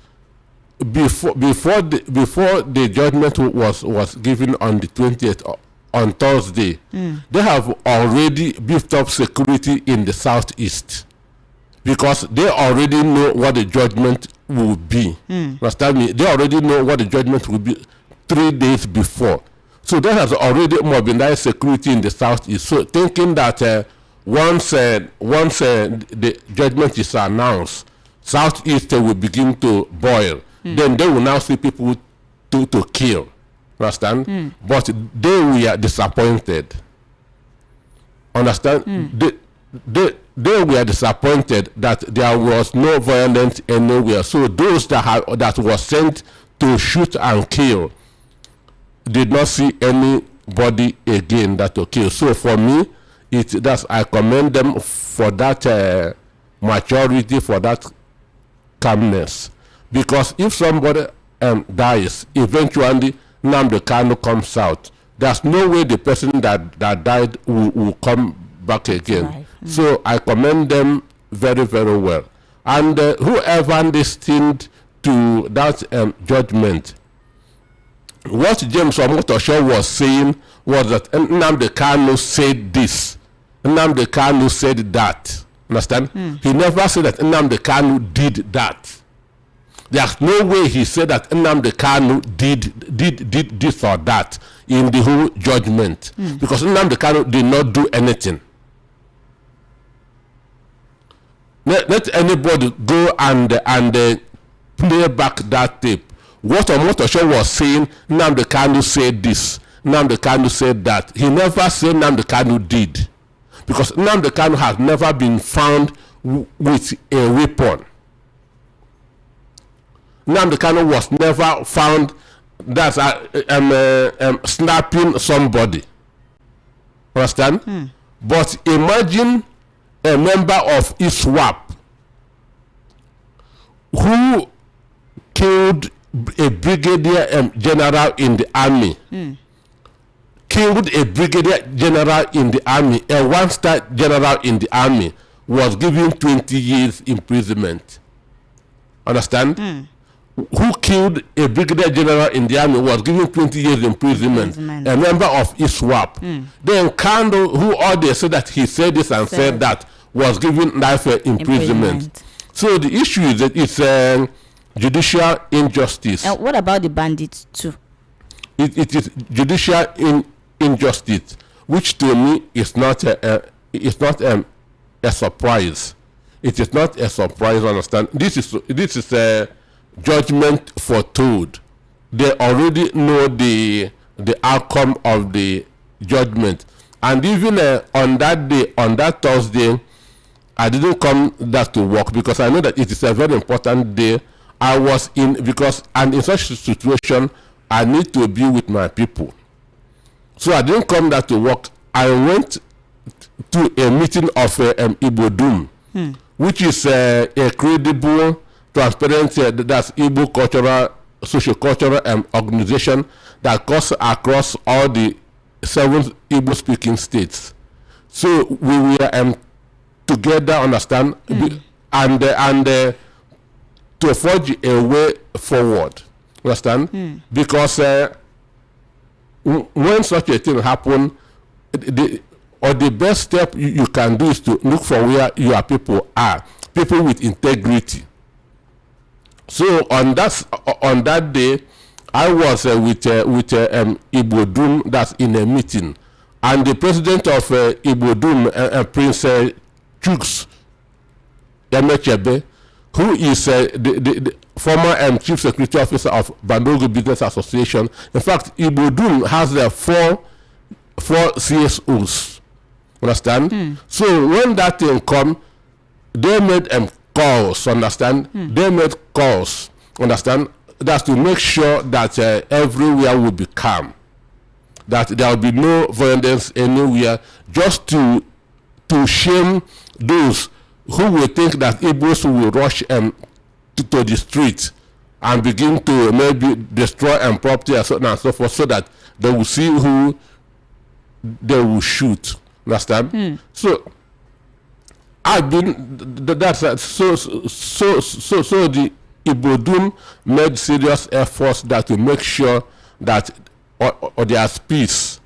before the judgment was given on the 20th on Thursday, they have already beefed up security in the southeast. Because they already know what the judgment will be. Understand me? They already know what the judgment will be 3 days before. So that has already mobilized security in the southeast. So thinking that once the judgment is announced, southeast will begin to boil. Then they will now see people to kill. Understand? But they were disappointed. Understand? They were disappointed that there was no violence anywhere. So those that were sent to shoot and kill did not see anybody again that to kill. So for me, I commend them for that maturity, for that calmness. Because if somebody dies, eventually Nnamdi Kanu comes out. There's no way the person that died will come back again. Right. So I commend them very, very well. And whoever listened to that judgment, what James Omotosho was saying was that Nnamdi Kanu said this, Nnamdi Kanu said that. Understand? He never said that Nnamdi Kanu did that. There's no way he said that Nnamdi Kanu did this or that in the whole judgment, because Nnamdi Kanu did not do anything. Let anybody go and play back that tape. What Omotosho was saying, Nnamdi Kanu said this, Nnamdi Kanu said that. He never said Nnamdi Kanu did, because Nnamdi Kanu has never been found with a weapon. Nnamdi Kanu was never found that snapping somebody. Understand? But imagine a member of ISWAP who killed a brigadier general in the army. Killed a brigadier general in the army, a one-star general in the army, was given 20 years imprisonment. Understand? Who killed a brigadier general in the army was given 20 years imprisonment. A member of ISWAP. Then Kanu, who all they said that he said this and said that, was given life imprisonment. So the issue is that it's judicial injustice. And what about the bandits too? It is judicial injustice, which to me is not a surprise. It is not a surprise. Understand? This is a judgment foretold. They already know the outcome of the judgment, and even on that day, on that Thursday, I didn't come that to work because I know that it is a very important day. I was in and in such a situation I need to be with my people, so I didn't come that to work. I went to a meeting of Ibodum, which is a credible, transparent, that's Igbo cultural, socio-cultural organization that goes across all the 7 Igbo-speaking states. So we were together, understand, and to forge a way forward, understand, because when such a thing happens, the best step you can do is to look for where your people are, people with integrity. So on that day, I was with Ibodum, that's in a meeting, and the president of Ibodum, Prince Chuks Yamechebe, who is the former chief security officer of Bandogo Business Association. In fact, Ibodum has 4 CSOs. Understand? So when that thing come, they made calls. Understand? They made calls. Understand? That's to make sure that everywhere will be calm, that there will be no violence anywhere, just to shame those who will think that Igbos will rush to the street and begin to maybe destroy property and so on and so forth, so that they will see who they will shoot. Understand? So I've been so the Ibodum made serious efforts that to make sure that or there's peace.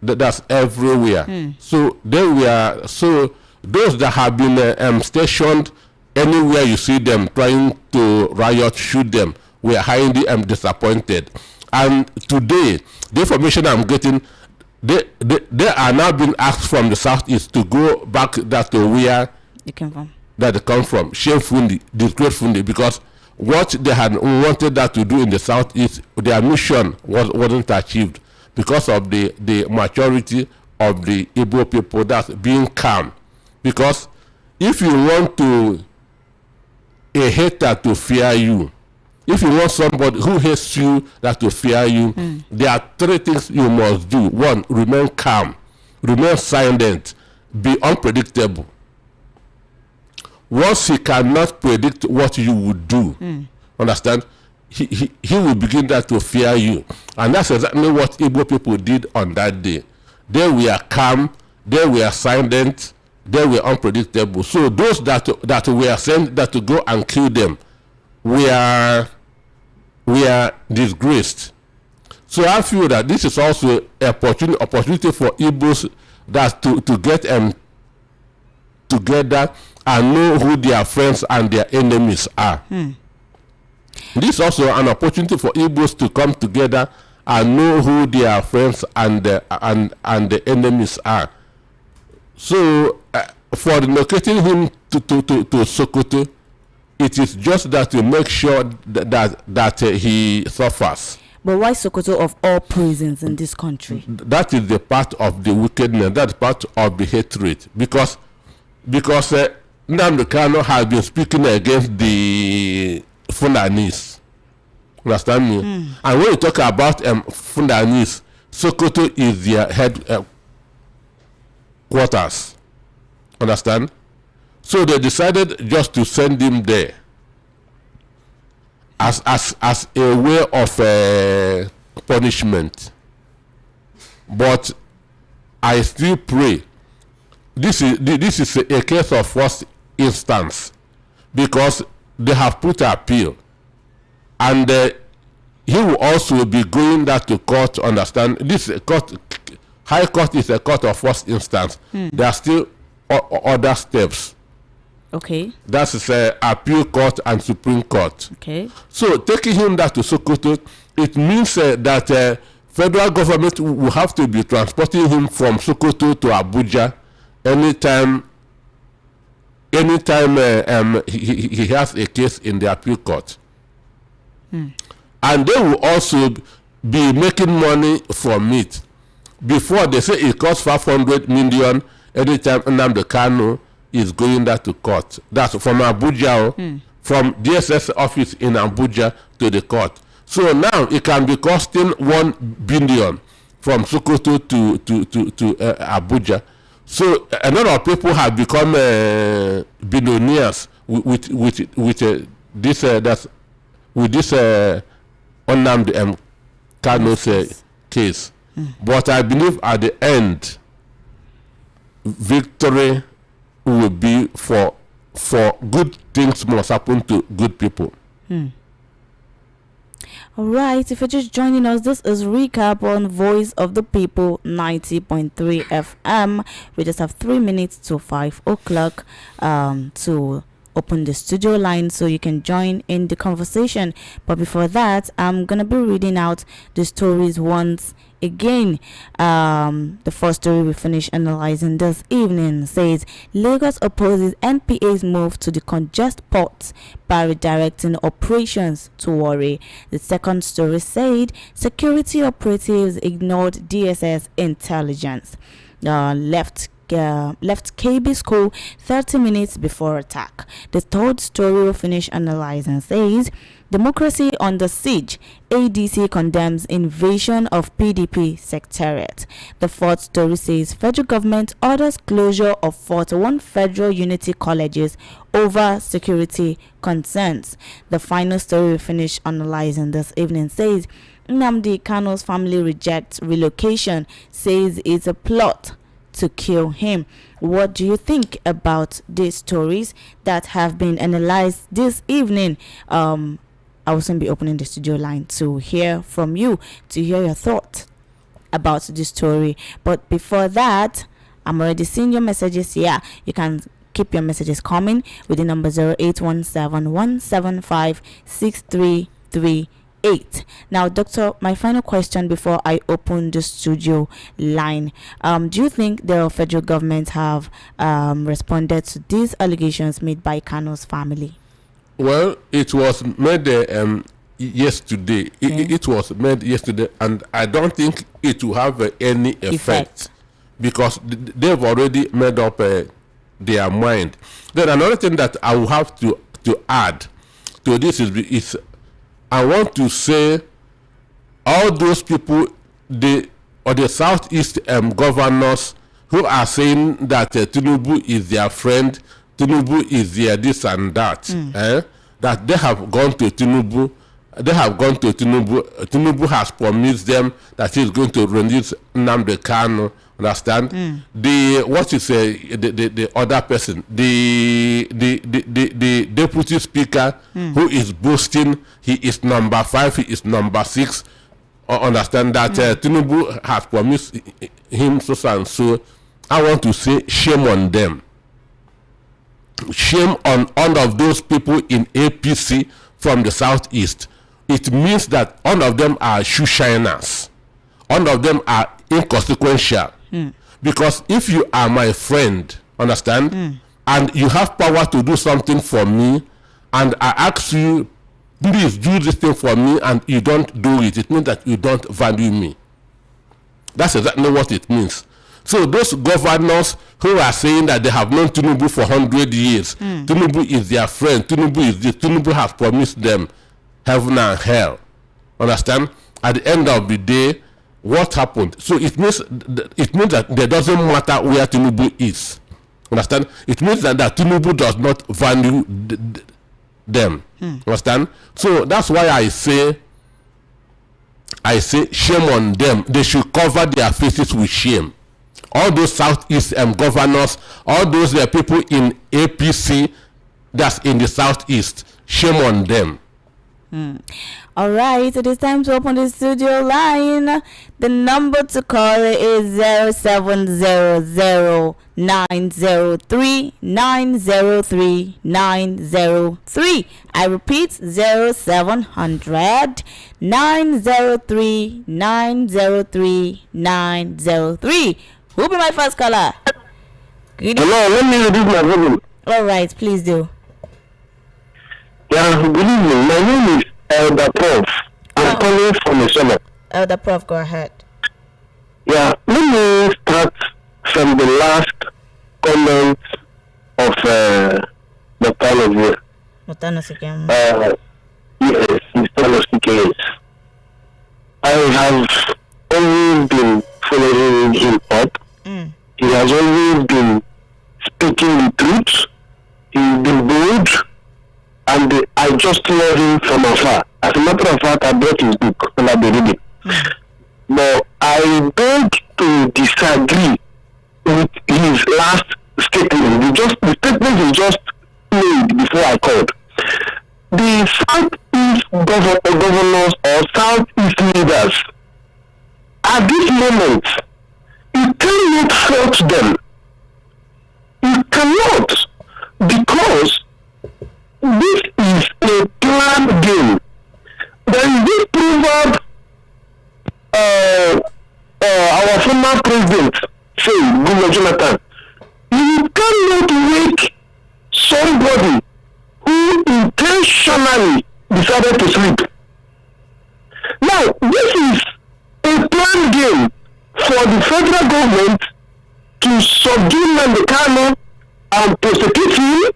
That's everywhere. So those that have been stationed anywhere you see them trying to riot, shoot them, we are highly disappointed. And today, the information I'm getting, they are now being asked from the southeast to go back that to where they came from. That they come from, shamefully, disgracefully, because what they had wanted that to do in the southeast, their mission wasn't achieved because of the maturity of the Igbo people that's being calm. Because if you want a hater to fear you, if you want somebody who hates you that to fear you, there are 3 things you must do. 1, remain calm, remain silent, be unpredictable. Once he cannot predict what you would do, understand, he will begin that to fear you. And that's exactly what Igbo people did on that day. They were calm, they were silent, they were unpredictable. So those that were sent that to go and kill them were disgraced. So I feel that this is also an opportunity for Igbos that to get together and know who their friends and their enemies are. This is also an opportunity for Igbos to come together and know who their friends and the enemies are. So for relocating him to Sokoto, it is just that to make sure that he suffers. But why Sokoto of all prisons in this country? That is the part of the wickedness. That's part of the hatred. Because Nnamdi Kanu has been speaking against the Fulanis. Understand me? And when you talk about Fundanis, Sokoto is their head quarters. Understand? So they decided just to send him there as a way of punishment. But I still pray. This is a case of first instance because they have put appeal, and he will also be going that to court. Understand? This court, High Court is a court of first instance. There are still other steps. Okay. That is appeal court and Supreme Court. Okay. So taking him that to Sokoto, it means that federal government will have to be transporting him from Sokoto to Abuja anytime he has a case in the appeal court. And they will also be making money from it. Before, they say it costs 500 million anytime Nnamdi Kanu is going that to court. That's from Abuja, from DSS office in Abuja to the court. So now it can be costing 1 billion from Sokoto to Abuja. So a lot of people have become billionaires with this Nnamdi Kanu's case. But I believe at the end, victory will be for good things must happen to good people. All right, if you're just joining us, this is Recap on Voice of the People 90.3 FM. We just have 3 minutes to 5 o'clock to open the studio line so you can join in the conversation. But before that, I'm going to be reading out the stories once again. The first story we finish analyzing this evening says Lagos opposes NPA's move to the congest ports by redirecting operations to Warri. The second story said security operatives ignored DSS intelligence. Left KB school 30 minutes before attack. The third story we'll finish analyzing says democracy under siege. ADC condemns invasion of PDP secretariat. The fourth story says federal government orders closure of 41 federal unity colleges over security concerns. The final story we finish analyzing this evening says Nnamdi Kanu's family rejects relocation, says it's a plot to kill him. What do you think about these stories that have been analyzed this evening? I will soon be opening the studio line to hear from you, to hear your thoughts about this story. But before that, I'm already seeing your messages. Yeah, you can keep your messages coming with the number 0817-175-6338. Now, Doctor, my final question before I open the studio line. Do you think the federal government have responded to these allegations made by Kanu's family? Well, it was made yesterday. It was made yesterday, and I don't think it will have any effect because they've already made up their mind. Then another thing that I will have to add to this is I want to say all those people, the Southeast governors who are saying that Tinubu is their friend, Tinubu is their this and that, that they have gone to Tinubu. Tinubu has promised them that he's going to release Nnamdi Kanu. Understand? The other person, the deputy speaker who is boasting he is number 5, he is number 6. Understand that Tinubu has promised him so and so. I want to say shame on them. Shame on all of those people in APC from the Southeast. It means that all of them are shoe shiners. All of them are inconsequential. Because if you are my friend, understand, and you have power to do something for me, and I ask you, please do this thing for me, and you don't do it, it means that you don't value me. That's exactly what it means. So those governors who are saying that they have known Tinubu for 100 years, Tinubu is their friend, Tinubu is this, Tinubu has promised them heaven and hell. Understand? At the end of the day, what happened? So it means that it doesn't matter where Tinubu is. Understand? It means that Tinubu does not value them. Understand? So that's why I say shame on them. They should cover their faces with shame. All those Southeast governors, all those people in APC that's in the Southeast, shame on them. All right, it is time to open the studio line. The number to call is 0700-903-903-903. I repeat, 0700-903-903-903. Who'll be my first caller? Hello, let me introduce my problem. All right, please do. Yeah, good evening. My name is Elder Prof. I'm calling from the summer. Elder Prof, go ahead. Yeah, let me start from the last comment of Dr. Nnamdi. Yes, Mr. Nnamdi. I have always been following him up. He has always been speaking the truth. He's been bold. And I just love him from afar. As a matter of fact, I bought his book and I've been reading. But I beg to disagree with his last statement. The statement he just made before I called. The Southeast governors or Southeast leaders, at this moment, you cannot fault them. You cannot, because this is a planned game. There is this proverb our former president said, Goodluck Jonathan, you cannot wake somebody who intentionally decided to sleep. Now, this is a planned game for the federal government to subdue Nnamdi Kanu and prosecute him,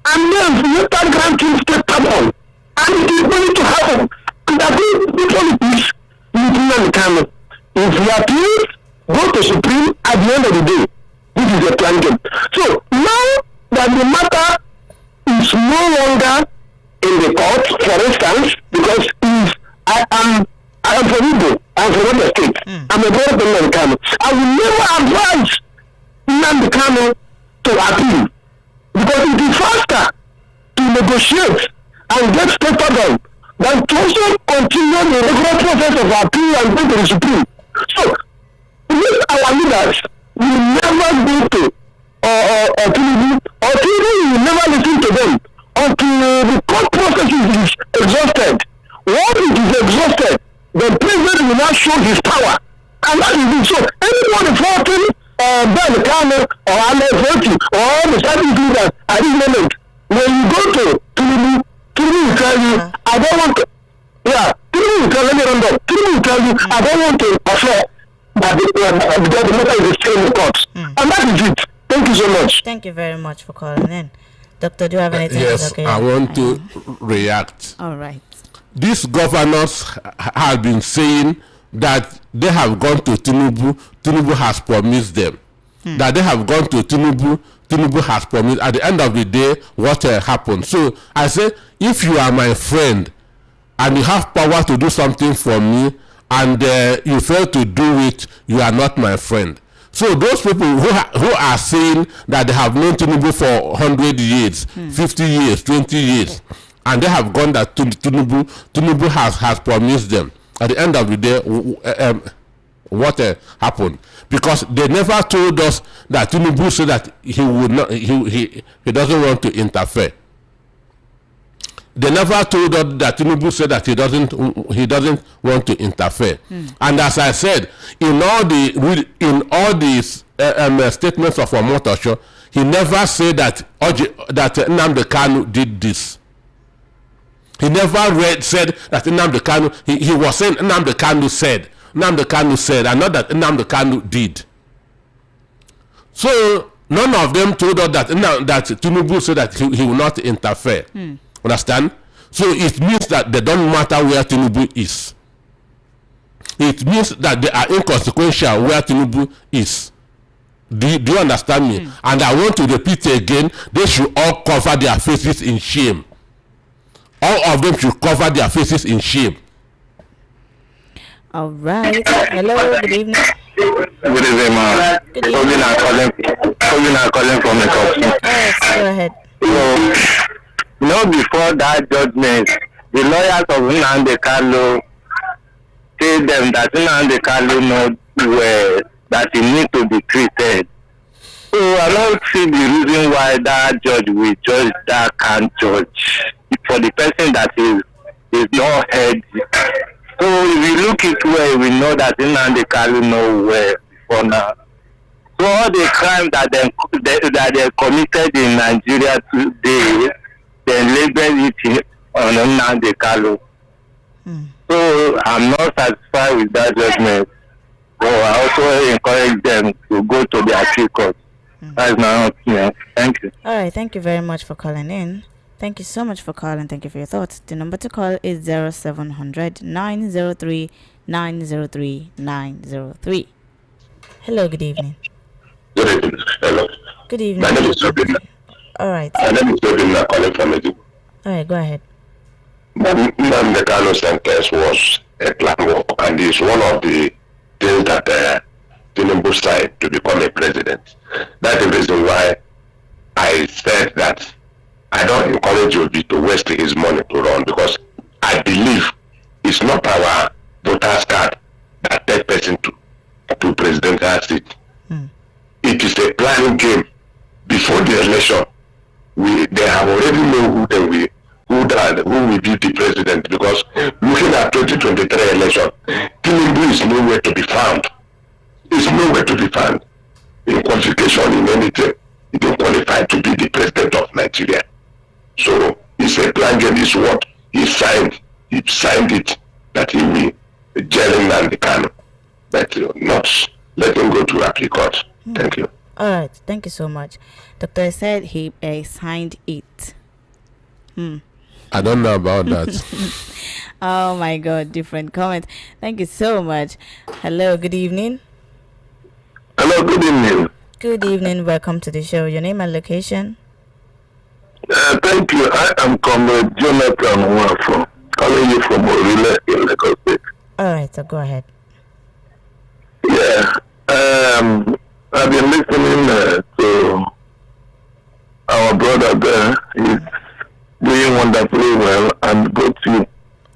and then later grant him state pardon. And it is going to happen. And I think this one is Nnamdi Kanu. If he appeals, go to Supreme at the end of the day. This is a plan game. So now that the matter is no longer in the court, for instance, because if I am from Igbo, I am from other state, I'm a brother of Nnamdi Kanu, I will never advise Nnamdi Kanu to appeal, because it is faster to negotiate and get state pardon than to also continue the regular process of appeal and go to the Supreme. So, with our leaders, we never go to Tinubu, or Tinubu will never listen to them until the court process is exhausted. Once it is exhausted, the president will not show his power. And that is it. So, anybody faulting Ben Kanu or Nnamdi or the service leaders at this moment, when you go to Tinubu, Tinubu will tell you, I don't want to. Yeah, Tinubu will tell, let me run up. Tinubu will tell you, I don't want to affect that the matter is still in the court. And that is it. Thank you so much. Thank you very much for calling in. Doctor, do you have anything? Yes, okay. I want to react. All right. These governors have been saying that they have gone to Tinubu, Tinubu has promised them. That they have gone to Tinubu, Tinubu has promised. At the end of the day, what happened? So I say, if you are my friend and you have power to do something for me and you fail to do it, you are not my friend. So those people who are saying that they have known Tinubu for 100 years, 50 years, 20 years, and they have gone that Tinubu has promised them. At the end of the day, what happened? Because they never told us that Tinubu said that he would not, he doesn't want to interfere. They never told us that Tinubu said that he doesn't want to interfere. And as I said, in all these statements of Omotosho, he never said that Nnamdi Kanu did this. He never said that Nnamdi Kanu. He was saying Nnamdi Kanu said. Nnamdi Kanu said, and not that Nnamdi Kanu did. So none of them told us that Tinubu said that he will not interfere. Understand? So it means that they don't matter where Tinubu is. it means that they are inconsequential where Tinubu is. Do you understand me? And I want to repeat again, they should all cover their faces in shame. All of them should cover their faces in shame. All right. Hello, good evening. Good evening, ma'am. Good evening. Calling from the company. Yes, go ahead. So, before that judgment, the lawyers of Nnamdi Kanu told them that Nnamdi Kanu know that he needs to be treated. So I don't see the reason why that judge will judge that can't judge for the person that is not heard. So if you look it well, we know that Nnamdi Kanu know well before now. So all the crimes that they committed in Nigeria today, they label it on Nnamdi Kanu. So I'm not satisfied with that judgment. So I also encourage them to go to the appeal court. That's my opinion. Thank you. All right. Thank you very much for calling in. Thank you so much for calling. Thank you for your thoughts. The number to call is 0700 903 903 903. Hello, good evening. Good evening. Hello. Good evening. My name is Robin. All right. My name is Robin. I'm calling from Edo. All right, go ahead. Nnamdi Kanu sentence was a plan work, and is one of the things that Tinubu tried to become a president. That's the reason why I said that I don't encourage Obi to waste his money to run, because I believe it's not our voters card that takes person to presidential seat. It is a planning game before the election. They have already known who will be the president, because looking at 2023 election, Tinubu is nowhere to be found. It's nowhere to be found. In qualification in anything, he don't qualify to be the president of Nigeria. So it's a plan game. Is what he signed. He signed it that he will jail Nnamdi Kanu, but not let him go to appeal court. Thank you. All right. Thank you so much. Doctor said he signed it. I don't know about that. Oh my God, different comment. Thank you so much. Hello, good evening. Hello, good evening. Good evening. Welcome to the show. Your name and location? Thank you. I am Comrade Jonathan Wafo, calling you from Orile in Lagos State. All right, so go ahead. Yeah. I've been listening to our brother there. He's doing wonderfully well, and both you.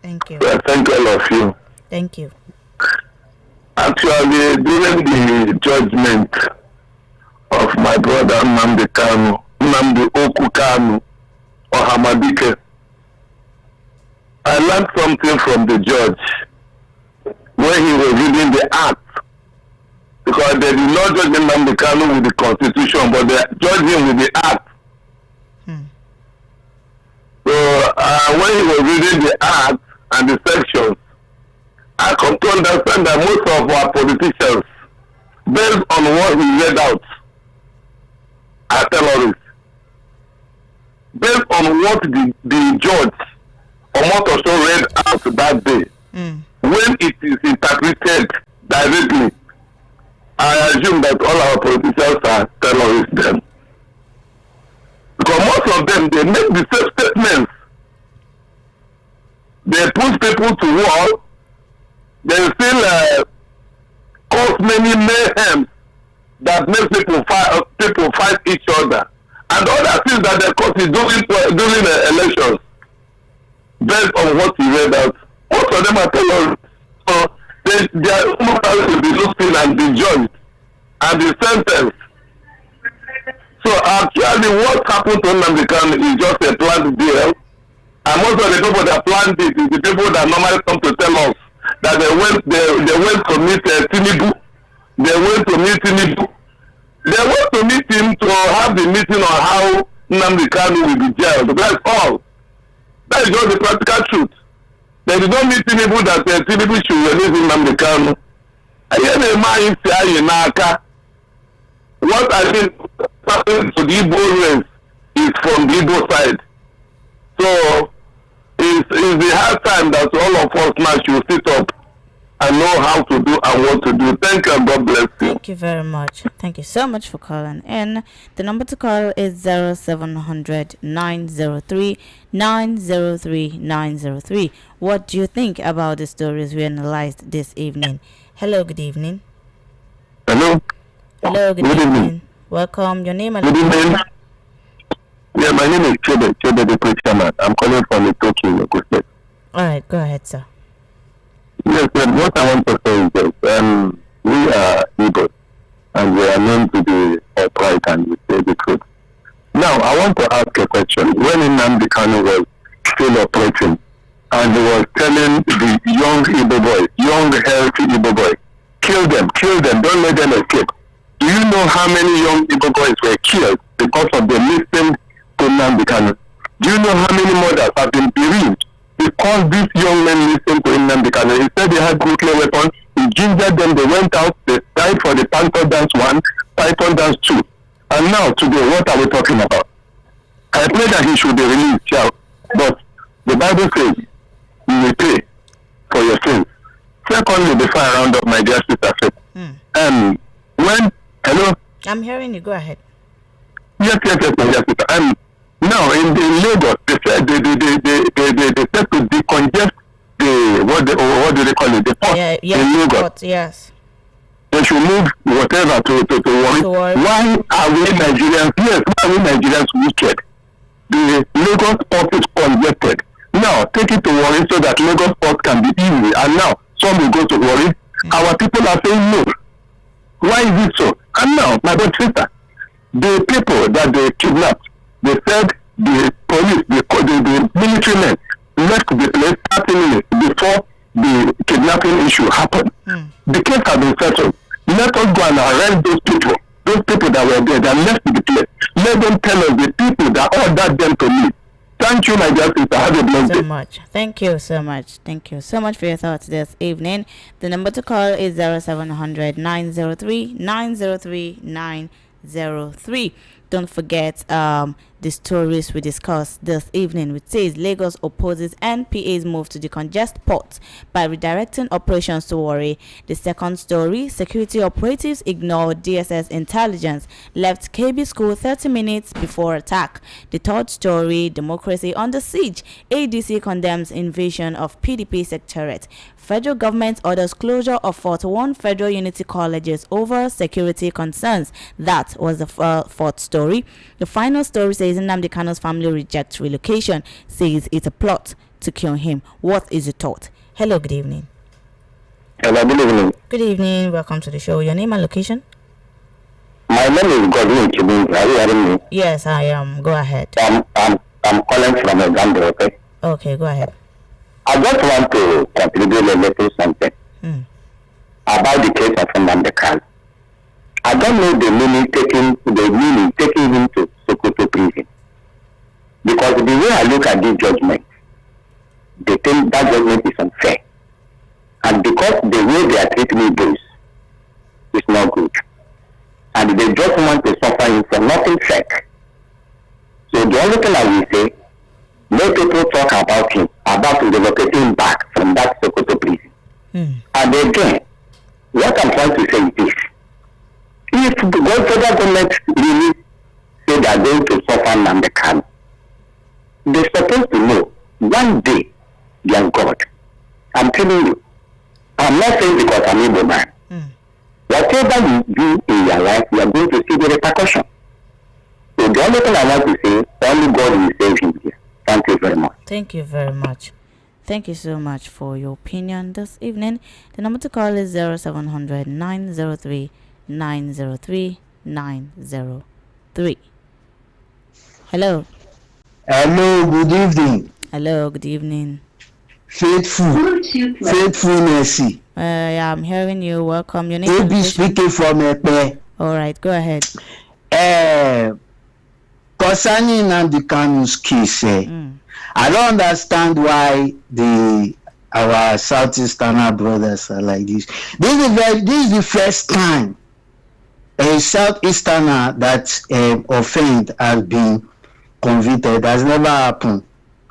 Thank you. Thank all of you. Thank you. Actually, during the judgment of my brother Nnamdi Kanu, Nnamdi Oku Kanu, or Hamadike, I learned something from the judge when he was reading the act. Because they did not judge Nnamdi Kanu with the constitution, but they judged him with the act. So when he was reading the act and the sections, I come to understand that most of our politicians, based on what he read out, are terrorists. Based on what the judge Omotoso read out that day, when it is interpreted directly, I assume that all our politicians are terrorists then. Because most of them, they make the same statements. They push people to war. They still cause many mayhem that makes people fight each other. And other things that they cause is during elections, based on what he read out. Most of them are terrorists. So they are almost to be looking and be judged and be sentenced. So actually what happened to Nnamdi Kanu is just a planned deal. And most of the people that planned it is the people that normally come to tell us that they went to meet Tinubu. They went to meet Tinubu. They went to meet him to have the meeting on how Nnamdi Kanu will be jailed. That's all. That is just the practical truth. They did not meet Tinubu that Tinubu should release Nnamdi Kanu. I hear the man say in Naka. What I think happened to the Igbo race is from the Igbo side. So it's the hard time that all of us now should sit up and know how to do and what to do. Thank you and God bless you. Thank you very much. Thank you so much for calling in. The number to call is 0700 903 903 903. What do you think about the stories we analyzed this evening? Hello, good evening. Hello. Hello, good evening. Welcome. Your name and Good evening. Yeah, my name is Chebe the preacher man. I'm calling from the Tokyo, Lagos State. All right, go ahead, sir. Yes, what I want to say is that we are Igbo and we are known to be upright and we say the truth. Now, I want to ask a question. When Nnamdi Kanu was still operating and he was telling the young Igbo boys, young healthy Igbo boys, kill them, don't let them escape. Do you know how many young Igbo boys were killed because of them listening to Nnamdi Kanu? Do you know how many mothers have been bereaved because these young men listened to Nnamdi Kanu? He said they had nuclear weapons, he gingered them, they went out, they died for the Python Dance 1, Python Dance 2. And now, today, what are we talking about? I pray that he should be released, child. But the Bible says, you will pay for your sins. Secondly, before I round up, my dear sister, hello? I'm hearing you. Go ahead. Yes, my dear sister. Now, in Lagos, they said they said to decongest what do they call it? The port in Lagos. Port, yes. They should move whatever to worry. Why are we Nigerians? Yes, why are we Nigerians wicked? The Lagos port is congested. Now, take it to worry so that Lagos port can be easy. And now, some will go to worry. Our people are saying no. Why is it so? And now, my dear sister, the people that they kidnapped, they said the police, the military men left the place 30 minutes before the kidnapping issue happened. The case has been settled. Let us go and arrest those people that were there that left the place. Let them tell us the people that ordered them to leave. Thank you, my dear sister. Have a blessed day. Much. Thank you so much. Thank you so much for your thoughts this evening. The number to call is 0700 903 903 903. Don't forget the stories we discussed this evening, which says Lagos opposes NPA's move to decongest ports by redirecting operations to Warri. The second story, security operatives ignored DSS intelligence, left KB school 30 minutes before attack. The third story, democracy under siege. ADC condemns invasion of PDP secretariat. Federal government orders closure of 41 federal unity colleges over security concerns. That was the fourth story. The final story says Nnamdi Kanu's family rejects relocation, says it's a plot to kill him. What is your thought? Hello, good evening. Hello, good evening. Good evening. Welcome to the show. Your name and location? My name is Godwin Chibin. Are you hearing me? Yes, I am. Go ahead. I'm calling from Uganda, okay? Okay, go ahead. I just want to contribute a little something about the case of Nnamdi Kanu. I don't know the meaning taking him to Sokoto prison. Because the way I look at this judgment, they think that judgment is unfair. And because the way they are treating me boys is not good. And they just want to suffer him for nothing fake. So the only thing I will say, let people talk about him, about relocating him back from that Sokoto prison. And again, what I'm trying to say is this. If the federal government really say they are going to suffer Nnamdi Kanu, they're supposed to know one day they are God. I'm telling you. I'm not saying because I'm Igbo man. Whatever you do in your life, you are going to see the repercussion. So the only thing I want to say, only God will save him here. Thank you very much. Thank you very much. Thank you so much for your opinion this evening. The number to call is 0700 903 903 903. Hello. Hello, good evening. Hello, good evening. Faithfulness. Yeah, I'm hearing you. Welcome. Your name? AB speaking from Epe. All right, go ahead. Concerning Nnamdi Kanu's case, I don't understand why our Southeasterner brothers are like this. This is the first time a Southeasterner that offend has been convicted. Has never happened.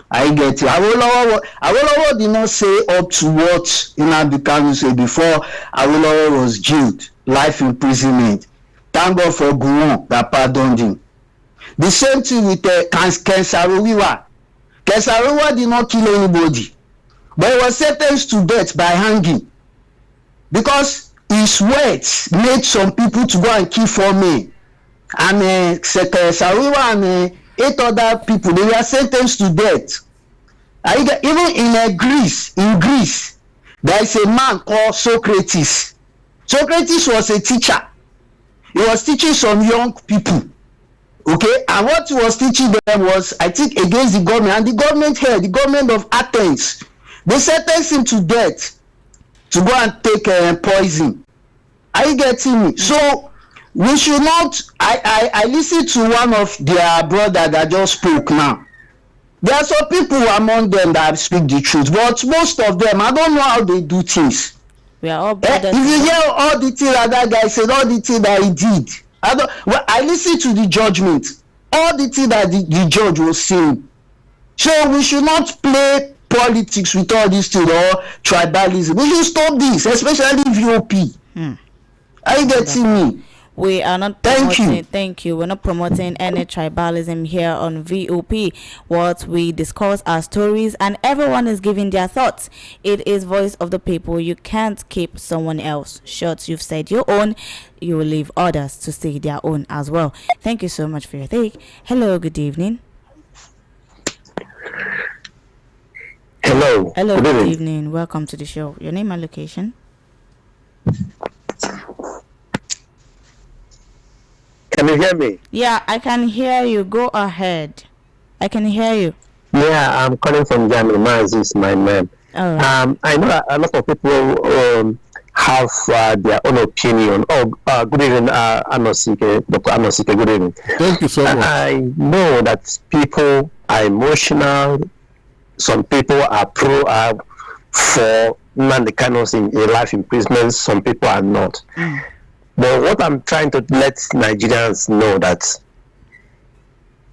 I get you. Awolowo did not say up to what Nnamdi Kanu said before Awolowo was jailed, life imprisonment. Thank God for Gowon that pardoned him. The same thing with Ken Saro-Wiwa. Ken Saro-Wiwa did not kill anybody, but he was sentenced to death by hanging because his words made some people to go and kill 4 men. And Ken Saro-Wiwa and 8 other people, they were sentenced to death. Even in Greece, there is a man called Socrates. Socrates was a teacher. He was teaching some young people. Okay, and what he was teaching them was, I think, against the government, and the government here, the government of Athens, they sentenced him to death to go and take poison. Are you getting me? So we should not. I listened to one of their brother that just spoke now. There are some people among them that speak the truth, but most of them, I don't know how they do things. We are all brothers. If you hear all the things that guy said, all the things that he did, I listened to the judgment, all the things that the judge was saying. So we should not play politics with all these things or tribalism. We should stop this, especially VOP. Are you getting me? We are not promoting, thank you. We're not promoting any tribalism here on VOP. What we discuss are stories, and everyone is giving their thoughts. It is voice of the people. You can't keep someone else short. You've said your own. You will leave others to say their own as well. Thank you so much for your take. Hello, good evening. Hello. Hello, good evening. Welcome to the show. Your name and location? Can you hear me? Yeah, I can hear you. Go ahead. I can hear you. Yeah, I'm calling from Germany. Maz is my name. I know a lot of people have their own opinion. Good evening, Dr. Anosike. Good evening. Thank you so much. I know that people are emotional. Some people are for Nnamdi Kanu's in a life imprisonment. Some people are not. But what I'm trying to let Nigerians know that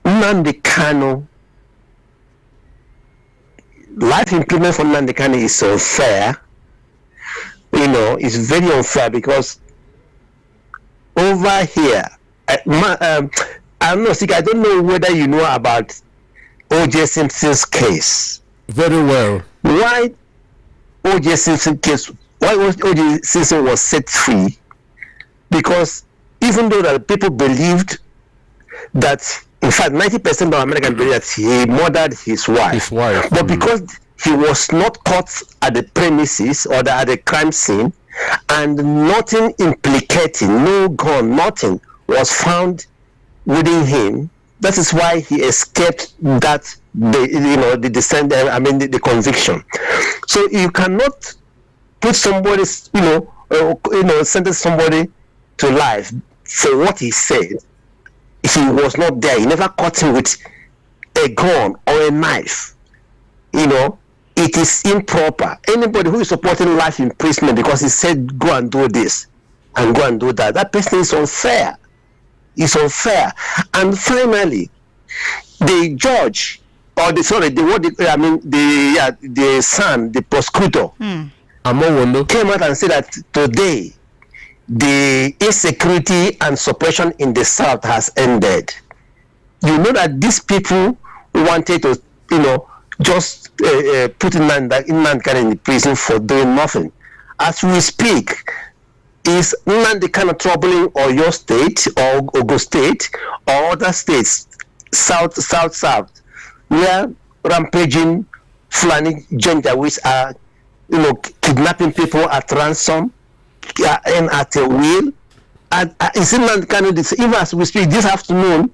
Nnamdi Kanu, life imprisonment for Nnamdi Kanu is unfair. You know, it's very unfair because over here, I don't know whether you know about O.J. Simpson's case. Very well. Why O.J. Simpson case? Why O.J. Simpson was set free? Because even though that people believed that, in fact, 90% of Americans believe that he murdered his wife. But because he was not caught at the premises or at the crime scene, and nothing implicating, no gun, nothing was found within him, that is why he escaped that, the conviction. So you cannot put somebody, sentence somebody to life for what he said. He was not there. He never caught him with a gun or a knife. It is improper. Anybody who is supporting life imprisonment because he said go and do this and go and do that, that person is unfair. It's unfair. And finally, the judge or the son, the prosecutor, came out and said that today the insecurity and suppression in the South has ended. You know that these people wanted to, just put Nnamdi in the prison for doing nothing. As we speak, is Nnamdi kind of troubling Oyo State or Ogo State or other states, south, where rampaging Fulani Janjaweeds are, kidnapping people at ransom and at a will. And is Nnamdi kind of even as we speak this afternoon,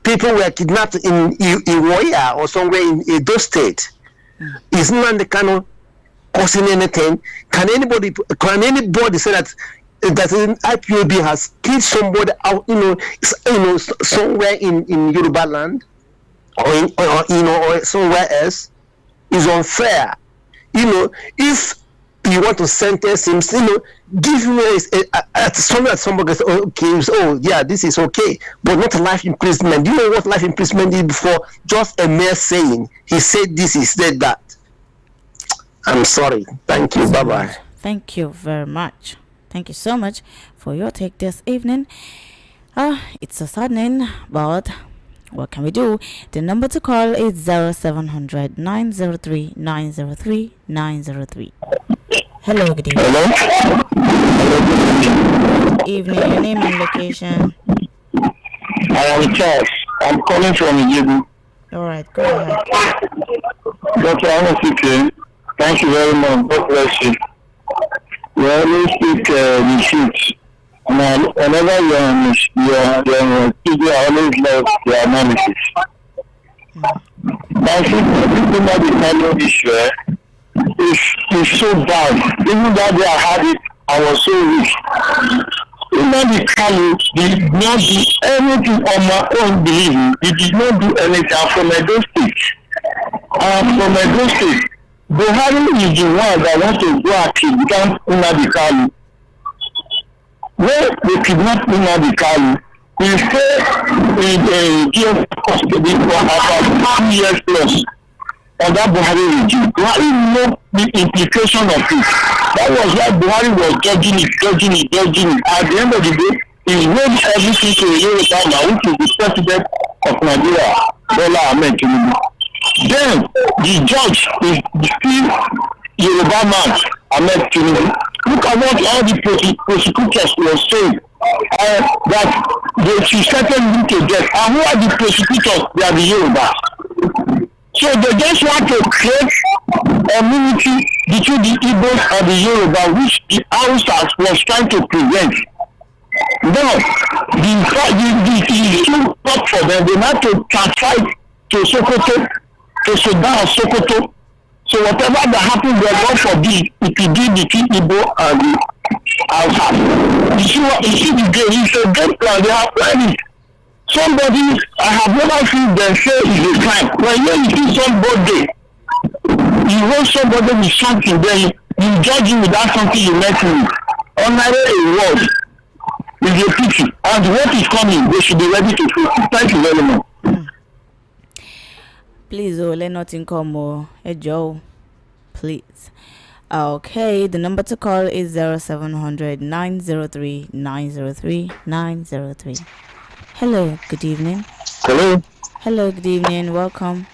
people were kidnapped in Iwoya or somewhere in Edo State. Is Nnamdi kind of causing anything? Can anybody say that IPOB has killed somebody out, somewhere in Yoruba land or somewhere else? Is unfair. If you want to sentence him, give him somebody says, okay, so yeah, this is okay, but not life imprisonment. Do you know what life imprisonment is before? Just a mere saying, he said this, he said that. I'm sorry. Thank you. Bye-bye. Thank you very much. Thank you so much for your take this evening. It's so saddening, but what can we do? The number to call is 0700 903 903 903. Hello, good evening. Hello? Good evening. Your name and location. I am Charles. I'm calling from Ijebu. All right, go ahead. Dr. Anosike, thank you very much. God bless you. You always speak the truth. And whenever you're on TV, I always love your analysis. My sister, this is not the kind of issue. It's so bad. Even that day I had it, I was so weak. Nnamdi Kanu did not do anything on my own believing. He did not do anything. I'm from Edo State. Buhari is the one that wants to go and kidnap Nnamdi Kanu. When they kidnap Nnamdi Kanu, he stayed in jail custody for about 2 years plus under Buhari regime. Buhari know the implication of it. That was why Buhari was dodging it. At the end of the day, he made everything to a Yoruba man, which is the president of Nigeria, Bola Ahmed Tinubu. Then the judge is still Yoruba man, Ahmed Tinubu. Look at what all the prosecutors were saying, that they should settle him to death. And who are the prosecutors? They are the Yoruba. So they just want to create immunity between the Igbos and the Yoruba, which the Hausas was trying to prevent. Now, the issue not for them. They have to transfer to Sokoto, to Sudan or Sokoto. So whatever that happens, they God forbid, it will be between Igbo and the Hausas. You see the game, it's a great plan. They have planned it. Somebody, I have never seen them say it's a crime. When you see somebody, you want somebody with something, then you judge him without something you met him with. Honorary a word is a pity. And what is coming, they should be ready to face it. Thank you very much. Please, let nothing come, hey Joe, please. Okay, the number to call is 0700 903 903 903. Hello, good evening. Hello. Hello, good evening. Welcome.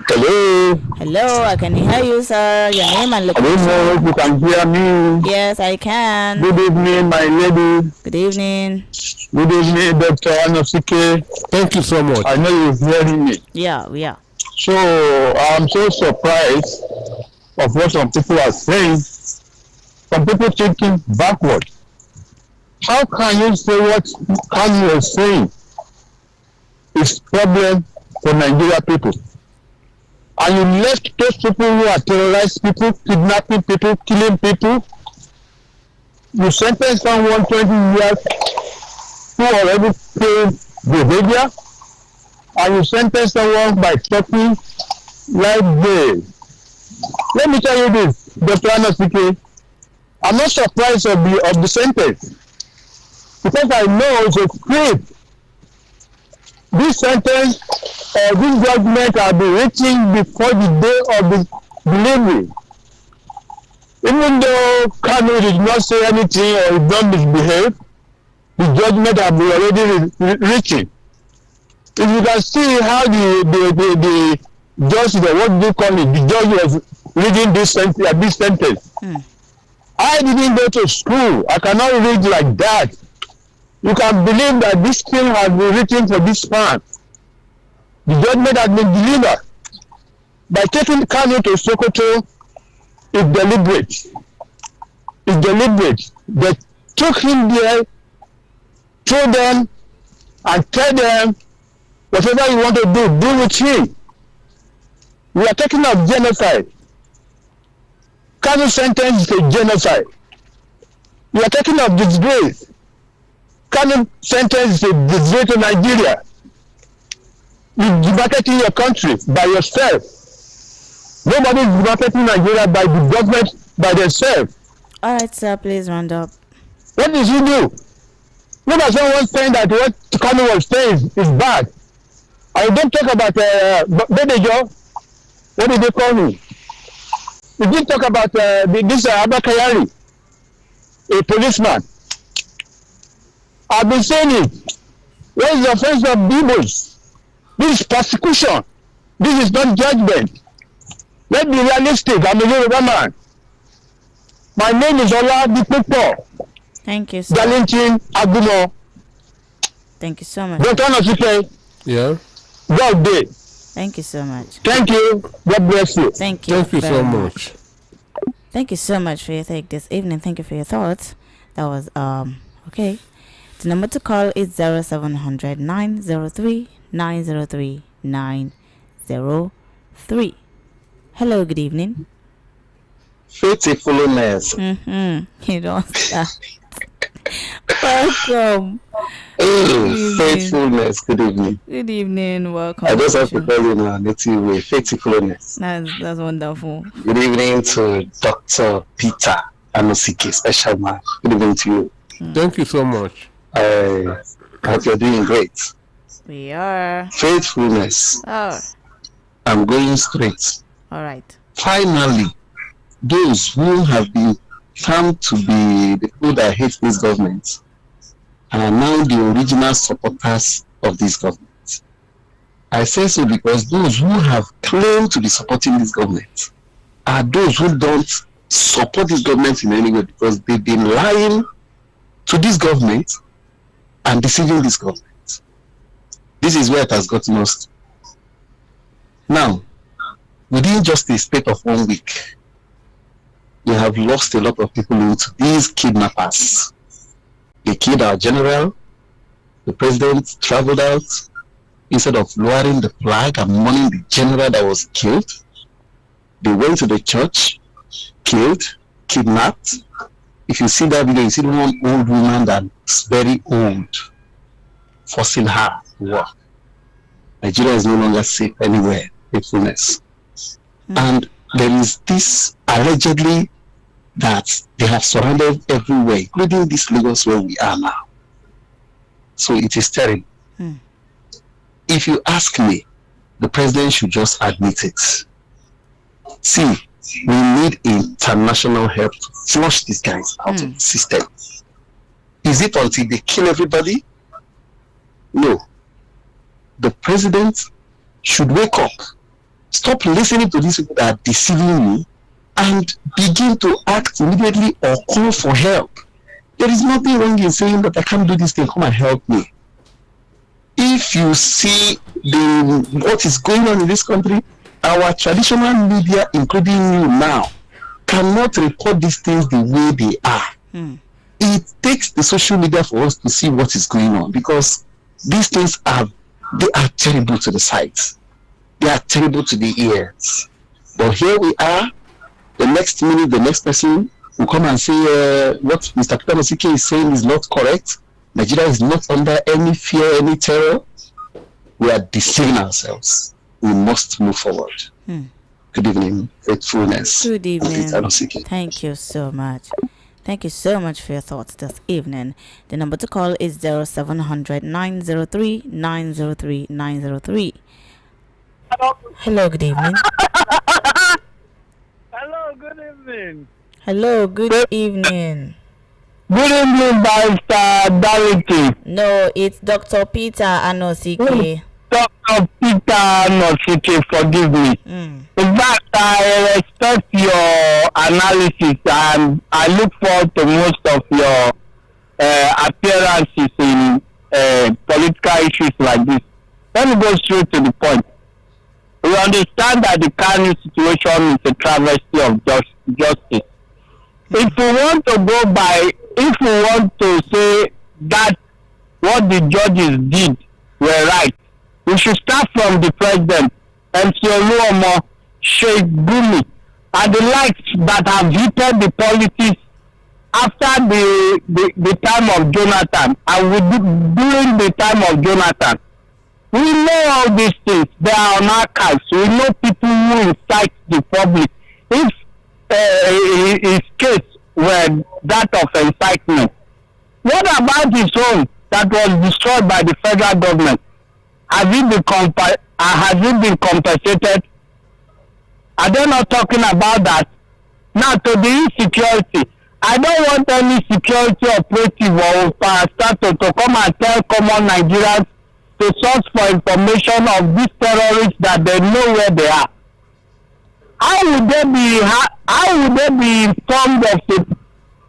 Hello. Hello, I can hear you, sir. Your name and location. I don't know if you can hear me. Yes, I can. Good evening, my lady. Good evening. Good evening, Dr. Anosike. Thank you so much. I know you're hearing me. Yeah, we are. So I'm so surprised of what some people are saying. Some people thinking backward. How can you say what Kanu is saying is problem for Nigeria people? And you left those people who are terrorized people, kidnapping people, killing people. You sentence someone 20 years who already paid behavior, and you sentence someone by talking like this. Let me tell you this, Dr. Anosike, I'm not surprised of the sentence, because I know it's a script. This sentence or this judgment will be written before the day of the delivery. Even though Kanu did not say anything or did not misbehave, the judgment will be already written. If you can see how the judge, what do you call it, the judge was reading this sentence. I didn't go to school. I cannot read like that. You can believe that this thing has been written for this man. The judgment has been delivered. By taking Kanu to Sokoto, it's deliberate. It's deliberate. They took him there, told them, and tell them, whatever you want to do with him. We are talking of genocide. Kanu sentence is a genocide. We are talking of disgrace. Kanu sentence is a disgrace to Nigeria. You demarcating your country by yourself. Nobody is demarcating Nigeria by the government by themselves. All right, sir. Please round up. What did you do? Look at someone saying that what Kanu was saying is bad. I don't talk about Bedejo. What did they call me? We did talk about this Abakayari, a policeman. I've been saying it. What is the offense of Bibos? This is persecution. This is not judgment. Let's be realistic. I'm a Yoruba man. My name is Ola Dipupo. Thank you, sir. Galintin Agumo. Thank you so much. Don't turn us to say, Yeah. God day. Thank you so much. Thank you. God bless you. Thank you. Thank you very so much. Thank you so much for your take this evening. Thank you for your thoughts. That was okay. The number to call is 0700 903 903 903. Hello, good evening. Faithfulness. You don't stop. Welcome. Faithfulness. Good evening. Good evening. Welcome. I just have to tell you in our native way. Faithfulness. That's wonderful. Good evening to Dr. Peter Anosike, special man. Good evening to you. Thank you so much. I hope you're doing great. We are. Faithfulness. Oh, I'm going straight. all right. Finally, those who have been found to be the people that hate this government are now the original supporters of this government. I say so because those who have claimed to be supporting this government are those who don't support this government in any way because they've been lying to this government and deceiving this government. This is where it has gotten us to. Now, within just a state of 1 week, we have lost a lot of people into these kidnappers. They killed our general. The president traveled out. Instead of lowering the flag and mourning the general that was killed, they went to the church, killed, kidnapped. If you see that video, you see one old woman that's very old, forcing her to work. Nigeria is no longer safe anywhere. Faithfulness. And there is this allegedly that they have surrounded everywhere, including this Lagos where we are now. So it is terrible. If you ask me, the president should just admit it. See, we need international help to flush these guys out of the system. Is it until they kill everybody? No. The president should wake up. Stop listening to these people that are deceiving you and begin to act immediately or call for help. There is nothing wrong in saying that I can't do this thing, come and help me. If you see what is going on in this country, our traditional media, including you now, cannot report these things the way they are. It takes the social media for us to see what is going on because these things are terrible to the sight. They are terrible to the ears. But here we are. The next minute, the next person will come and say what Mr. Peter Mosike is saying is not correct. Nigeria is not under any fear, any terror. We are deceiving ourselves. We must move forward. Good evening, faithfulness. Good evening. Thank you so much. Thank you so much for your thoughts this evening. The number to call is 0700 903 903 903. Hello, good evening. Hello, good evening. Hello, good evening. Good evening, Mr. Darity. No, it's Dr. Peter Anosike. Dr. Peter Anosike, forgive me. In fact, I respect your analysis and I look forward to most of your appearances in political issues like this. Let me go straight to the point. We understand that the Kanu situation is a travesty of justice. If we want to go by, if we want to say that what the judges did were right, we should start from the president, MC Oluomo, Sheikh Gumi, and the likes that have heated the politics after the time of Jonathan and during the time of Jonathan. We know all these things. They are on archives. We know people who incite the public. If his case were that of incitement. What about his own that was destroyed by the federal government? Has it been compensated? Are they not talking about that? Now, to the insecurity, I don't want any security operative or parastatal to come and tell common Nigerians to search for information of these terrorists that they know where they are. How would they be informed of a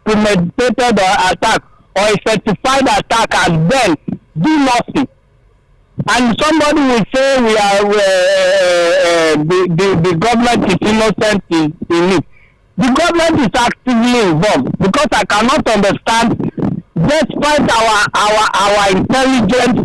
premeditated attack or a certified attack and then do nothing? And somebody will say the government is innocent in it. The government is actively involved because I cannot understand, despite our intelligence,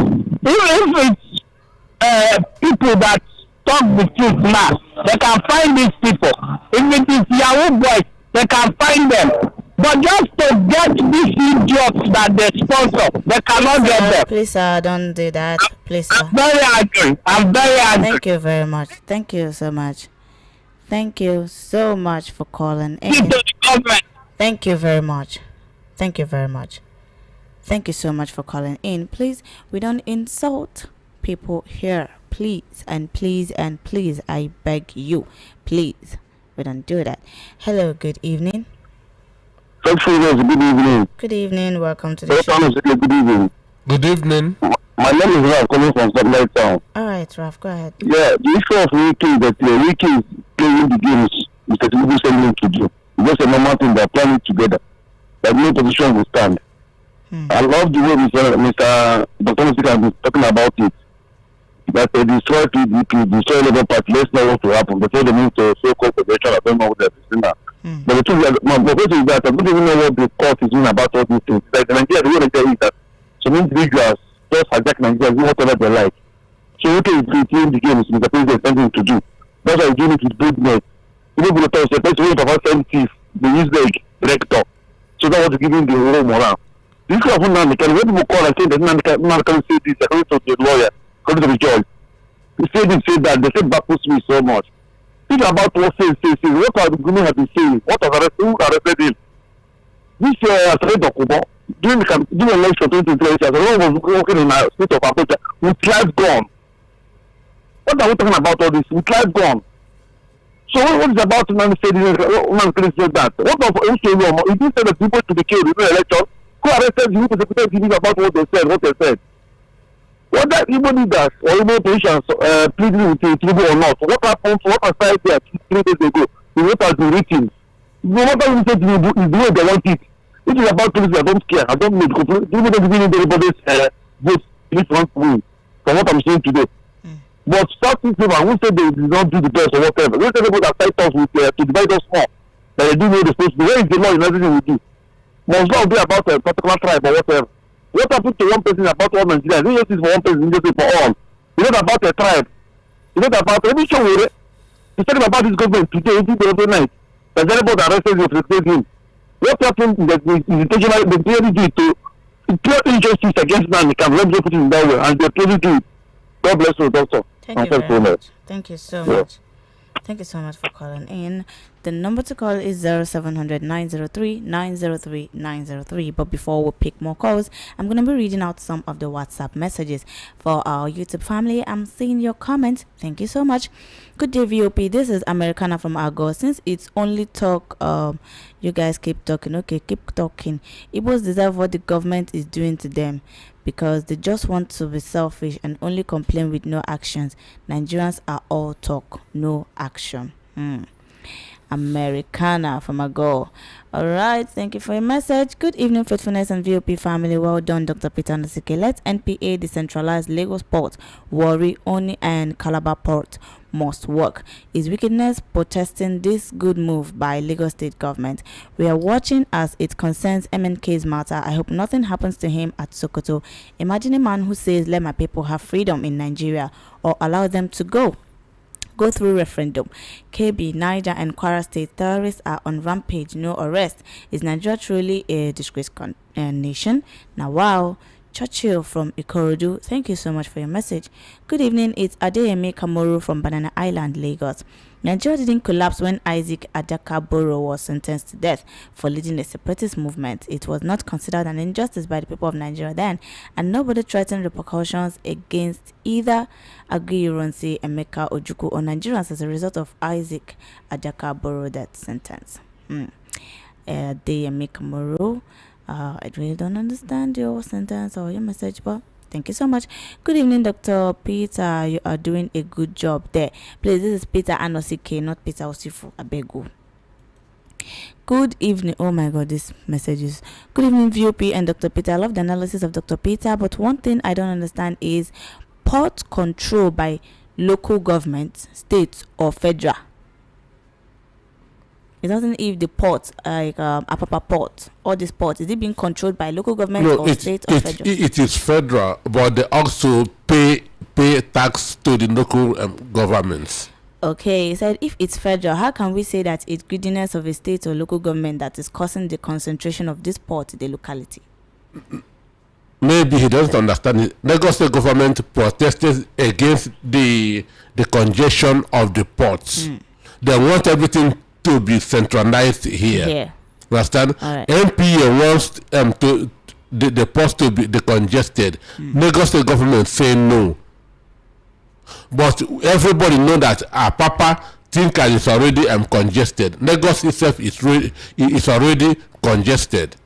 if it's people that talk the truth now, they can find these people. If it is Yahoo boys, they can find them. But just to get these idiots that they sponsor, they cannot get them. Please, sir, don't do that. Please, sir. I'm very angry. Thank you very much. Thank you so much. Thank you so much for calling in. Give to the government. Thank you very much. Thank you very much. Thank you so much for calling in. Please, we don't insult people here. Please and please and please, I beg you. Please, we don't do that. Hello, good evening. Good evening. Good evening. Welcome to the show. Good evening. Good evening. My name is Ralph, calling from Sunlight Town. All right, Ralph, go ahead. Yeah, the issue of Wiki that Wiki is playing the games Mr. Tinubu sending him to do. It's just a normal thing they're planning together. That no position will stand. I love the way Mr. Dr. Musika has been talking about it. That they destroy PDP, destroy Labour Party. Let's know what will happen. They say they need to so-called federation. I don't know what they're saying now. But the truth is, my question is that I don't even know what the court is doing about all these things. Like Nigeria, the way they tell you that some individuals just hijack Nigeria, do whatever they like. So what is playing the games Mr. President something to do? That's why he's doing it with boldness. Even with the talk, the person of our thief, they use the rector. So that was giving the whole morale. This is what Nnamdi, when people call and say that Nnamdi can say this, according to the lawyer, according to the judge. He said that, they said baffles me so much. Think about what say. What are the women have been saying? What are who arrested him? This Asare Dokubo, during election 2023, as was working in a state of Abuja with life gone. What are we talking about all this? With life gone. So what is about Nnamdi said that? What of Usoro? If you said that people to be killed in the election, who arrested you to giving about what they said? What that Igbo leaders or Igbo politicians pleading with Tinubu or not? What happened to what society there 3 days ago? The what has been written. No matter who said Tinubu is the way they want it. It is about policy. I don't care. I don't need Tinubu doesn't need anybody's vote if you want to win. From what I'm saying today. But starting people who say they did not do the best or whatever. We say people that fight us with to divide us more. That they do know the supposed to do. Where is the law in everything we do? Must not be about a particular tribe or whatever. What happened to one person about all Nigerians? It's not for one person, it's just for all. It's not about a tribe. It's not about every show with it. It's not about this government today, every night. There's anybody arrested you to replace him. What happened in the intentional, they clearly do it to pure injustice against man, they can let them put it in that way, and they clearly do it. God bless you, doctor. Thank you very much. Thank you so much. Thank you so much for calling in. The number to call is 0700 903 903 903. But before we pick more calls, I'm going to be reading out some of the WhatsApp messages for our YouTube family. I'm seeing your comments. Thank you so much. Good day, VOP. This is Americana from Argo. Since it's only talk, you guys keep talking. Okay, keep talking. Igbos deserve what the government is doing to them, because they just want to be selfish and only complain with no actions. Nigerians are all talk, no action. Americana from a go. All right, thank you for your message. Good evening, Faithfulness and VOP family. Well done, Dr. Peter Nasike. Let NPA decentralize Lagos Port, Warri, Oni, and Calabar Port must work. Is wickedness protesting this good move by Lagos State government? We are watching as it concerns MNK's matter. I hope nothing happens to him at Sokoto. Imagine a man who says, let my people have freedom in Nigeria, or allow them to go through referendum. KB, Niger, and Kwara State terrorists are on rampage, no arrest. Is Nigeria truly a disgraced nation? Now, wow, Churchill from Ikorodu, thank you so much for your message. Good evening, it's Adeyemi Kamoru from Banana Island, Lagos. Nigeria didn't collapse when Isaac Adakaboro was sentenced to death for leading a separatist movement. It was not considered an injustice by the people of Nigeria then, and nobody threatened repercussions against either Aguiyi-Ironsi, Emeka Ojukwu, or Nigerians as a result of Isaac Adakaboro death sentence. Adeyemi Kamoru, I really don't understand your sentence or your message, but thank you so much. Good evening, Dr. Peter. You are doing a good job there. Please, this is Peter Anosike, not Peter Osifu. I beg you. Good evening. Oh my God, this message is. Good evening, VOP and Dr. Peter. I love the analysis of Dr. Peter, but one thing I don't understand is port control by local government, state, or federal. It doesn't if the port, like Apapa port, all this port, is it being controlled by local government or state or federal? It is federal, but they also pay tax to the local governments. Okay, he said if it's federal, how can we say that it's greediness of a state or local government that is causing the concentration of this port in the locality? Maybe he doesn't understand it. Lagos State government protested against the congestion of the ports. They want everything to be centralized here. Yeah. Understand? Right. MPA wants to the ports to be decongested. Lagos State government say no. But everybody know that Papa Tinker is already congested. Lagos itself is already congested.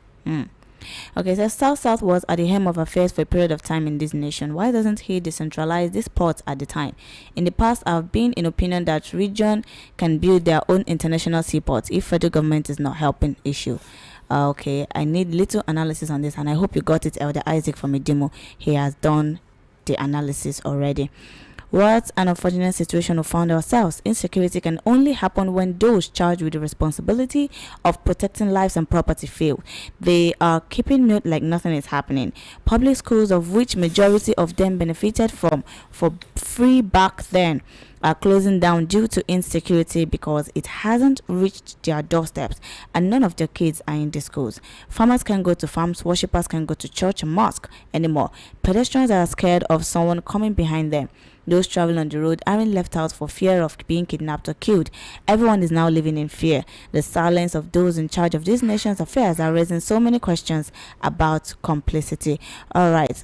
Okay, so South was at the helm of affairs for a period of time in this nation. Why doesn't he decentralize these ports at the time? In the past, I've been in opinion that region can build their own international seaports if federal government is not helping issue. Okay, I need little analysis on this, and I hope you got it, Elder Isaac from Idimo. He has done the analysis already. What an unfortunate situation we found ourselves. Insecurity can only happen when those charged with the responsibility of protecting lives and property fail. They are keeping mute like nothing is happening. Public schools, of which majority of them benefited from for free back then, are closing down due to insecurity because it hasn't reached their doorsteps and none of their kids are in the schools. Farmers can't go to farms, worshippers can't go to church and mosque anymore. Pedestrians are scared of someone coming behind them. Those traveling on the road aren't left out for fear of being kidnapped or killed. Everyone is now living in fear. The silence of those in charge of this nation's affairs are raising so many questions about complicity. All right,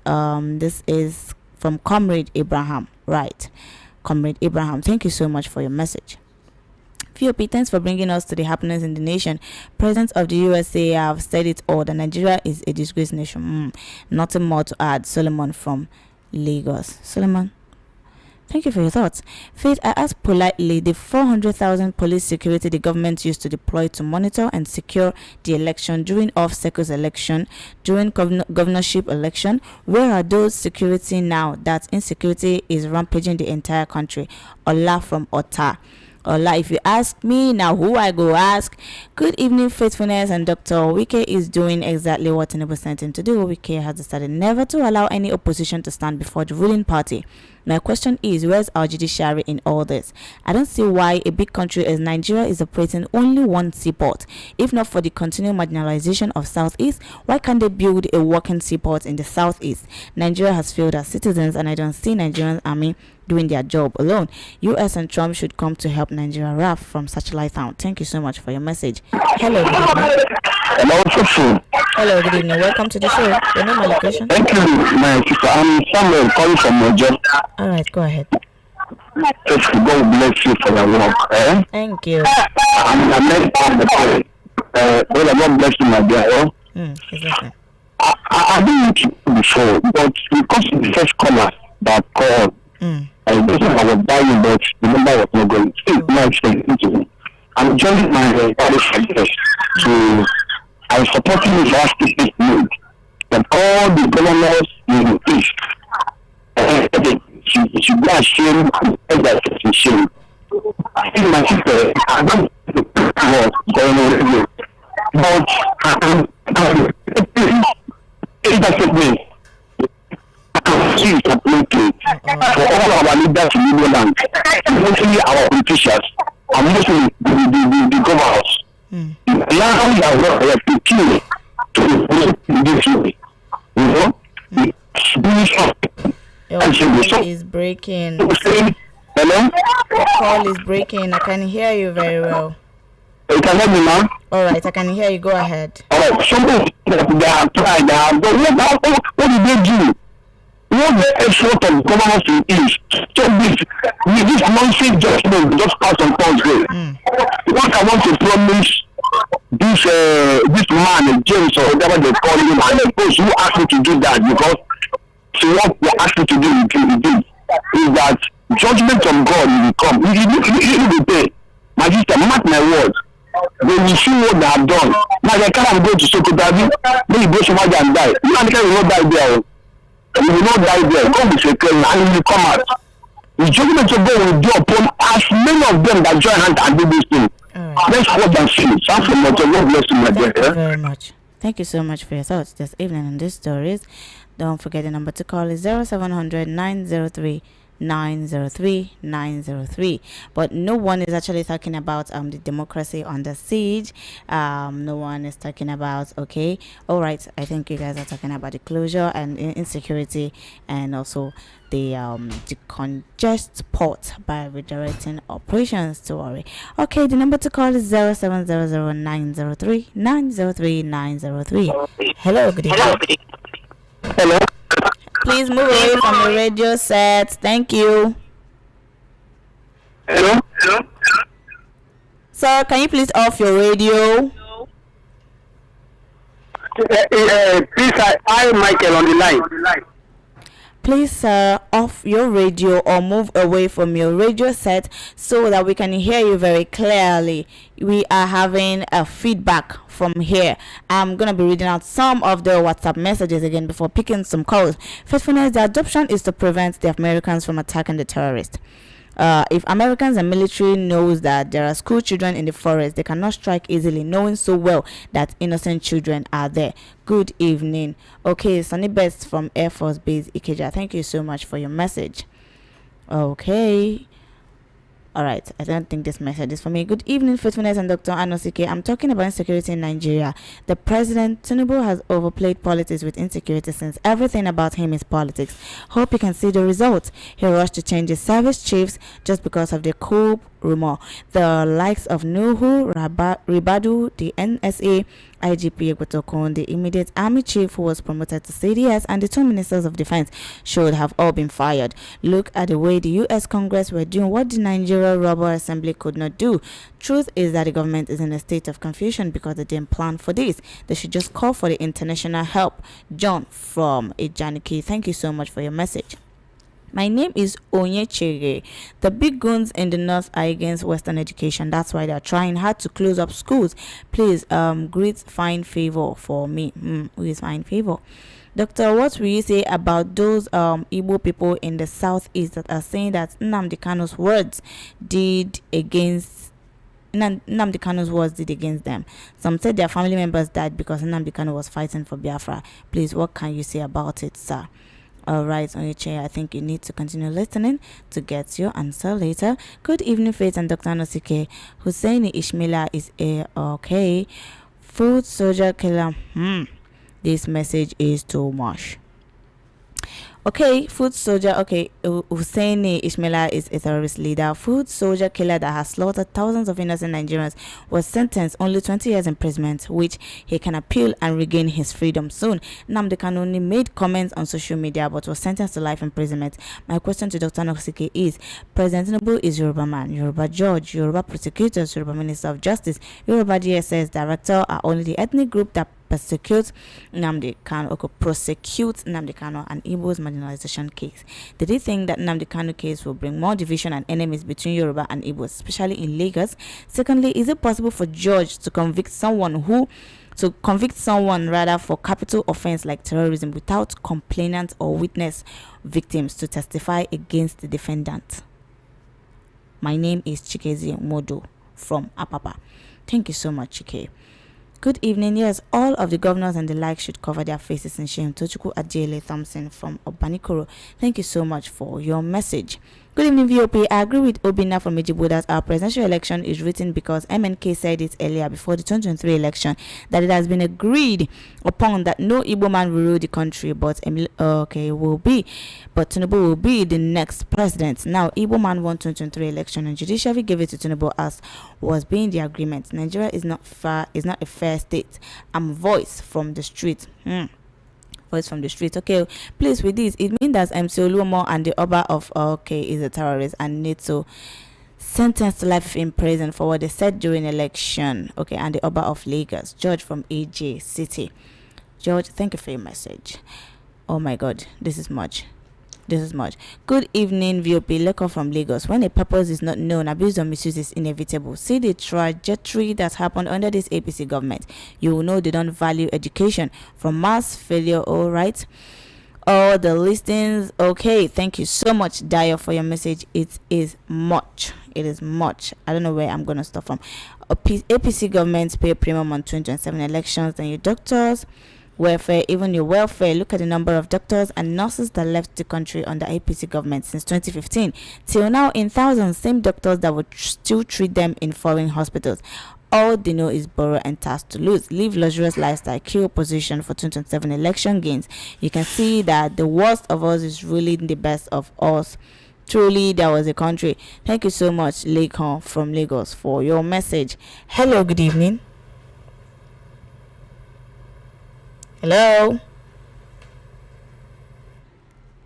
this is from Comrade Abraham. Right, Comrade Abraham, thank you so much for your message. VOP, thanks for bringing us to the happenings in the nation. Presidents of the USA have said it all, that Nigeria is a disgraced nation. Nothing more to add. Solomon from Lagos. Solomon, thank you for your thoughts. Faith, I ask politely, the 400,000 police security the government used to deploy to monitor and secure the election during off-circus election, during governorship election, where are those security now that insecurity is rampaging the entire country? Ola from Ota. Ola, if you ask me now, who I go ask? Good evening, Faithfulness, and Dr. Wike is doing exactly what Tinubu sent him to do. Wike has decided never to allow any opposition to stand before the ruling party. My question is, where's our judiciary in all this? I don't see why a big country as Nigeria is operating only one seaport. If not for the continued marginalization of Southeast, why can't they build a working seaport in the Southeast? Nigeria has failed as citizens, and I don't see Nigerian army doing their job alone. US and Trump should come to help Nigeria. Raf from Satellite Town. Thank you so much for your message. Hello, good evening. Hello, good evening. Welcome to the show. Your name and location? Thank you, my sister. I'm Samuel calling from Mojo. All right, go ahead. First, God bless you for your work. Thank you. I'm the party. God bless you, my dear. Exactly. I didn't meet you before, but because of the first caller that called, I was dying, but the number was not going. I'm joining my party to. I'm supporting the last state move that all the governors in the east should be ashamed and that is shame. I think my sister, I don't know what's going on, but it doesn't mean I can see completely for all our leaders in the land, mostly our politicians, and mostly the governors. Now we are not to kill to this way. You know, call is breaking. Hello? Call is breaking. I can hear you very well. You can hear me now? All right, I can hear you. Go ahead. Oh, something that they have tried now. But what did they do? What the effort of government is? So this nonsense judgment just passed on Thursday. What I want to promise this man, James or whatever they call him, and those who asked me to do that because what they asked me to do, he did, is that judgment of God will come. He will pay. My sister, mark my words. They will see what they have done. Now they can't go to Sokotabi, maybe go somewhere and die. You and will not die there. You will not die there. God will say, and you will come out. The judgment of God will be upon as many of them that join hands and do this thing. Let's watch and see. Thank you much. God bless you, my dear. Thank you very much. Thank you so much for your thoughts this evening on these stories. Don't forget the number to call is 0700 903 903 903. But no one is actually talking about the democracy under siege. No one is talking about all right, I think you guys are talking about the closure and insecurity and also the congest port by redirecting operations to worry. Okay, the number to call is 0700 903 903 903. Hello, good evening. Hello. Please move away from the radio set. Thank you. Hello. Sir, can you please off your radio? Please, I Michael on the line. Please, sir, off your radio or move away from your radio set so that we can hear you very clearly. We are having a feedback from here. I'm going to be reading out some of the WhatsApp messages again before picking some calls. Faithfulness, the adoption is to prevent the Americans from attacking the terrorists. If Americans and military knows that there are school children in the forest, they cannot strike easily, knowing so well that innocent children are there. Good evening. Okay, Sunny Best from Air Force Base Ikeja. Thank you so much for your message. Okay. All right, I don't think this message is for me. Good evening, Faithfulness and Dr. Anosike. I'm talking about insecurity in Nigeria. The president, Tinubu, has overplayed politics with insecurity since everything about him is politics. Hope you can see the results. He rushed to change his service chiefs just because of the coup rumor. The likes of Nuhu, Ribadu, the NSA, IGP Egwetokun, the immediate army chief who was promoted to CDS, and the two ministers of defense should have all been fired. Look at the way the US Congress were doing what the Nigeria Rubber Assembly could not do. Truth is that the government is in a state of confusion because they didn't plan for this. They should just call for the international help. John from Ejaniki, thank you so much for your message. My name is Onyechere. The big guns in the north are against Western education. That's why they're trying hard to close up schools. Please, greet Fine Favor for me. Who is Fine Favor? Doctor, what will you say about those Igbo people in the southeast that are saying that Nnamdi Kanu's words did against them? Some said their family members died because Nnamdi Kanu was fighting for Biafra. Please, what can you say about it, sir? All right, on your chair, I think you need to continue listening to get your answer later. Good evening, Faith and Dr. Anosike. Hussein Ishmaila is okay. Food soldier killer. This message is too much. Okay, food soldier. Okay, Hussein Ishmaila is a terrorist leader. Food soldier killer that has slaughtered thousands of innocent Nigerians was sentenced only 20 years imprisonment, which he can appeal and regain his freedom soon. Nnamdi Kanu only made comments on social media but was sentenced to life imprisonment. My question to Dr. Anosike is: President Tinubu is Yoruba man, Yoruba judge, Yoruba prosecutors, Yoruba Minister of Justice, Yoruba DSS director are only the ethnic group that prosecute Nnamdi Kanu and Igbo's marginalization case. Did he think that Nnamdi Kanu case will bring more division and enemies between Yoruba and Igbo, especially in Lagos? Secondly, is it possible for judge to convict someone for capital offense like terrorism without complainant or witness victims to testify against the defendant? My name is Chikezi Modo from Apapa. Thank you so much, Chike. Good evening. Yes, all of the governors and the like should cover their faces in shame. Tochukwu Adjele Thompson from Obanikoro. Thank you so much for your message. Good evening, VOP. I agree with Obina from Ejibo that our presidential election is written because MNK said it earlier before the 2023 election that it has been agreed upon that no Igbo man will rule the country, but Tinubu will be the next president. Now, Igbo man won 2023 election and judiciary gave it to Tinubu as was being the agreement. Nigeria is not a fair state. I'm a voice from the street. Voice from the street. Okay, please, with this, it means that MC Oluomo and the Oba of is a terrorist and need to sentenced to life in prison for what they said during election. Okay, and the Oba of Lagos, George from AJ City. George, thank you for your message. Oh my God, this is much. Good evening, VOP. Leko from Lagos. When a purpose is not known, abuse or misuse is inevitable. See the trajectory that happened under this APC government. You will know they don't value education from mass failure. All right. All the listings. Okay. Thank you so much, Dio, for your message. It is much. I don't know where I'm gonna start from. APC governments pay premium on 2027 elections. Then your doctors. Welfare, even your welfare. Look at the number of doctors and nurses that left the country under APC government since 2015 till now, in thousands. Same doctors that would still treat them in foreign hospitals. All they know is borrow and task to lose. Live luxurious lifestyle, kill opposition for 2027 election gains. You can see that the worst of us is really the best of us. Truly, there was a country. Thank you so much, Lekon from Lagos, for your message. Hello, good evening. Hello.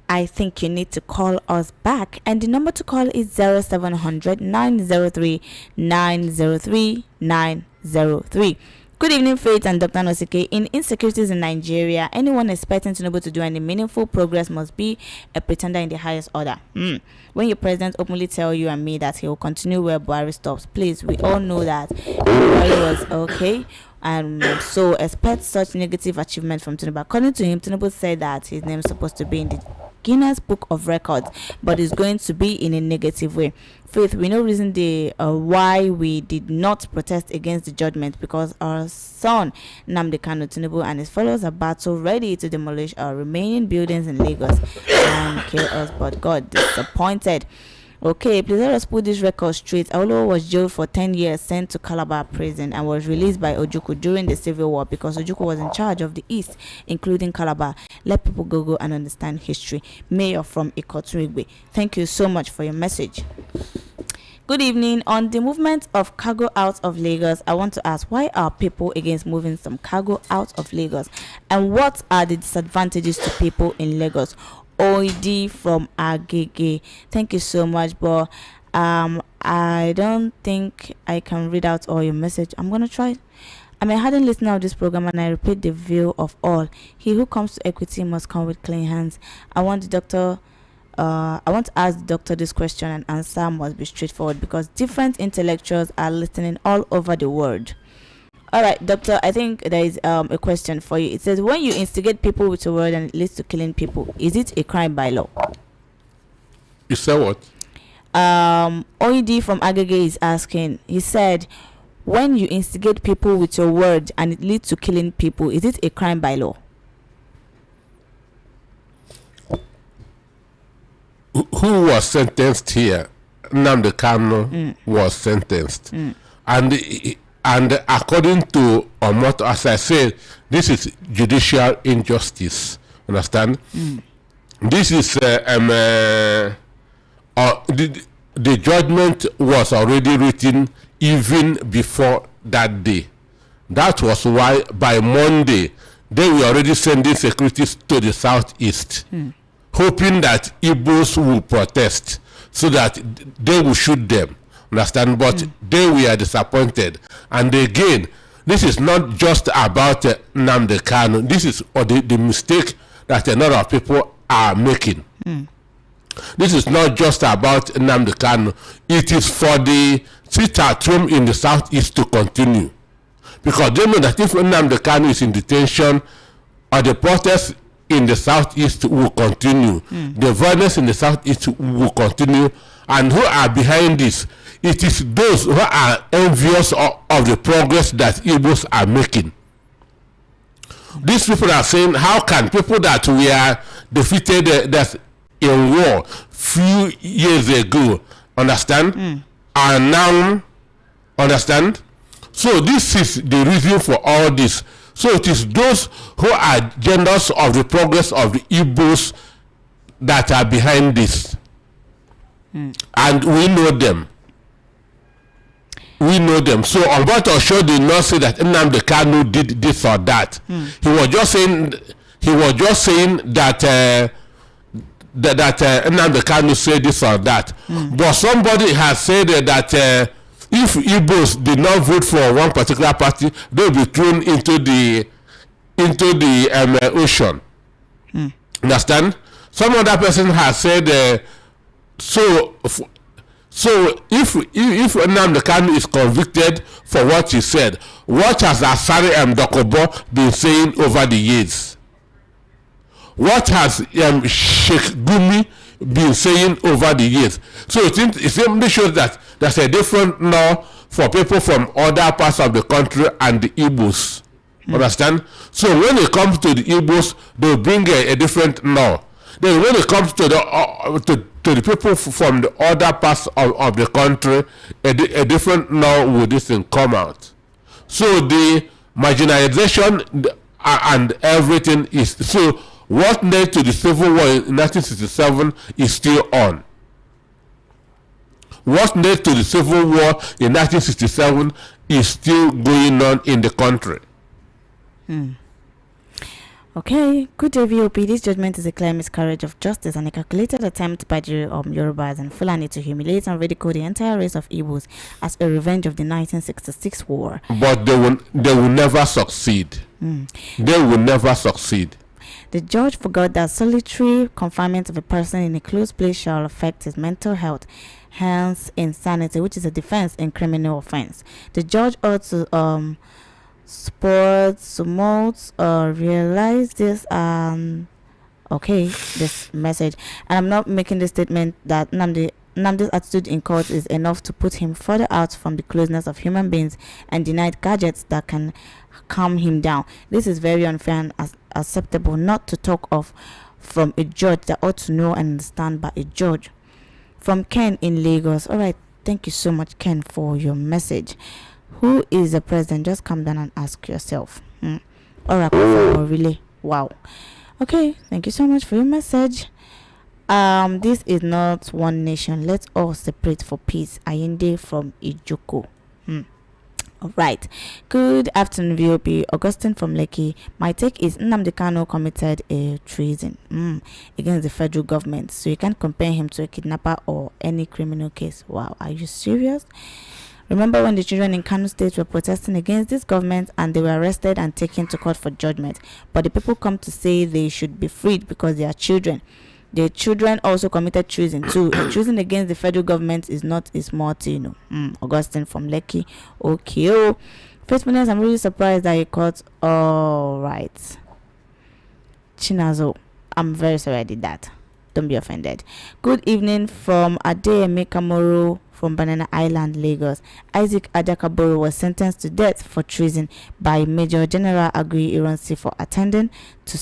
I think you need to call us back, and the number to call is 0700 903 903 903. Good evening, Faith and Dr. Nosike. In insecurities in Nigeria, anyone expecting Tinubu to do any meaningful progress must be a pretender in the highest order. When your president openly tell you and me that he will continue where Buhari stops, please, we all know that Buhari was okay. And so expect such negative achievement from Tinubu. According to him, Tinubu said that his name is supposed to be in the Guinness Book of Records, but it's going to be in a negative way. Faith, we know reason why we did not protest against the judgment, because our son Nnamdi Kanu Tinubu and his followers are battle ready to demolish our remaining buildings in Lagos and kill us, but God disappointed. Okay, please let us put this record straight. Awolowo was jailed for 10 years, sent to Calabar prison, and was released by Ojukwu during the Civil War because Ojukwu was in charge of the East, including Calabar. Let people go and understand history. Mayor from Ikoturigwe. Thank you so much for your message. Good evening. On the movement of cargo out of Lagos, I want to ask, why are people against moving some cargo out of Lagos? And what are the disadvantages to people in Lagos? OED from Agege. Thank you so much, but I don't think I can read out all your message. I'm gonna try. I hadn't listened to this program, and I repeat the view of all. He who comes to equity must come with clean hands. I want to ask the doctor this question, and answer must be straightforward because different intellectuals are listening all over the world. All right, doctor, I think there is a question for you. It says, when you instigate people with a word and it leads to killing people, is it a crime by law? You said what? OED from Agege is asking. He said, when you instigate people with your word and it leads to killing people, is it a crime by law? Who was sentenced here? Nnamdi Kanu was sentenced. And according to Omoto, as I said, this is judicial injustice. Understand? This is the judgment was already written even before that day. That was why by Monday they were already sending securities to the southeast, hoping that Igbos will protest so that they will shoot them. Understand? But they were disappointed. And again, this is not just about Nnamdi Kanu. This is the mistake that a lot of people are making. This is not just about Nnamdi Kanu. It is for the sit-at-home in the southeast to continue. Because they know that if Nnamdi Kanu is in detention, or the protests in the southeast will continue. The violence in the southeast will continue. And who are behind this? It is those who are envious of the progress that Igbos are making. These people are saying, how can people that we are defeated, that in war few years ago, understand? And now, understand? So this is the reason for all this. So it is those who are jealous of the progress of the Igbos that are behind this. And we know them. We know them. So Alberto Osho did not say that Nnamdi Kanu did this or that. He was just saying that Nnamdi Kanu said this or that. But somebody has said that if Igbos did not vote for one particular party, they will be thrown into the ocean. Understand? Some other person has said so if Nnamdi Kanu is convicted for what he said, what has Asari Dokobo been saying over the years? What has Sheikh Gumi been saying over the years? So it simply shows that there's a different law for people from other parts of the country and the Igbos. Understand? So when it comes to the Igbos, they bring a different law. Then when it comes to the people from the other parts of the country, a different law will this thing come out. So the marginalization and everything is so. What led to the civil war in 1967 is still on. What led to the civil war in 1967 is still going on in the country. Okay, good day, VOP. This judgment is a clear miscarriage of justice and a calculated attempt by the Yorubas and Fulani to humiliate and ridicule the entire race of Igbos as a revenge of the 1966 war. But they will never succeed. They will never succeed. The judge forgot that solitary confinement of a person in a closed place shall affect his mental health, hence insanity, which is a defense in criminal offense. The judge ought to realize this this message. And I'm not making the statement that Nnamdi's attitude in court is enough to put him further out from the closeness of human beings and denied gadgets that can calm him down. This is very unfair and acceptable not to talk of from a judge that ought to know and understand by a judge. From Ken in Lagos. All right, thank you so much, Ken, for your message. Who is the president? Just come down and ask yourself. Oracle really. Wow. Okay, thank you so much for your message. This is not one nation. Let's all separate for peace. Ayende from Ijoko. All right. Good afternoon, VOP. Augustine from Lekki. My take is Nnamdi Kanu committed a treason against the federal government. So you can't compare him to a kidnapper or any criminal case. Wow, are you serious? Remember when the children in Kanu State were protesting against this government and they were arrested and taken to court for judgment? But the people come to say they should be freed because they are children. The children also committed treason too. Treason against the federal government is not a small thing. Augustine from Lekki. Okay. Faithfulness, I'm really surprised that you caught. All right. Chinazo, I'm very sorry I did that. Don't be offended. Good evening from Adeyemeka Moro from Banana Island, Lagos. Isaac Adakaboro was sentenced to death for treason by Major General Agui Ironsi for attending to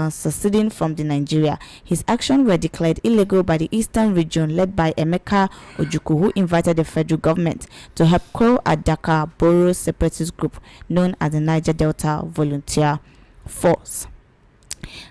seceding from the Nigeria. His actions were declared illegal by the Eastern region led by Emeka Ojukwu, who invited the federal government to help quell Adakaboro's separatist group known as the Niger Delta Volunteer Force.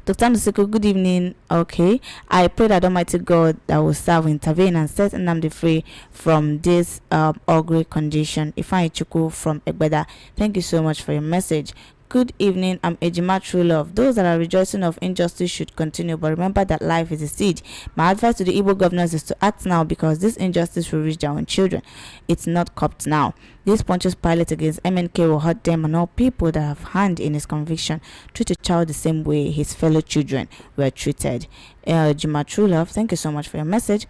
Dr. Nusiko, good evening. Okay, I pray that Almighty God that will serve, intervene and set Nnamdi free from this ugly condition. Ifeanyi Chukwu from Egbeda, thank you so much for your message. Good evening, I'm Ejima True Love. Those that are rejoicing of injustice should continue, but remember that life is a siege. My advice to the Igbo governors is to act now because this injustice will reach their own children. It's not copped now. This Pontius Pilate against MNK will hurt them and all people that have hand in his conviction. Treat a child the same way his fellow children were treated. Ejima True Love, thank you so much for your message.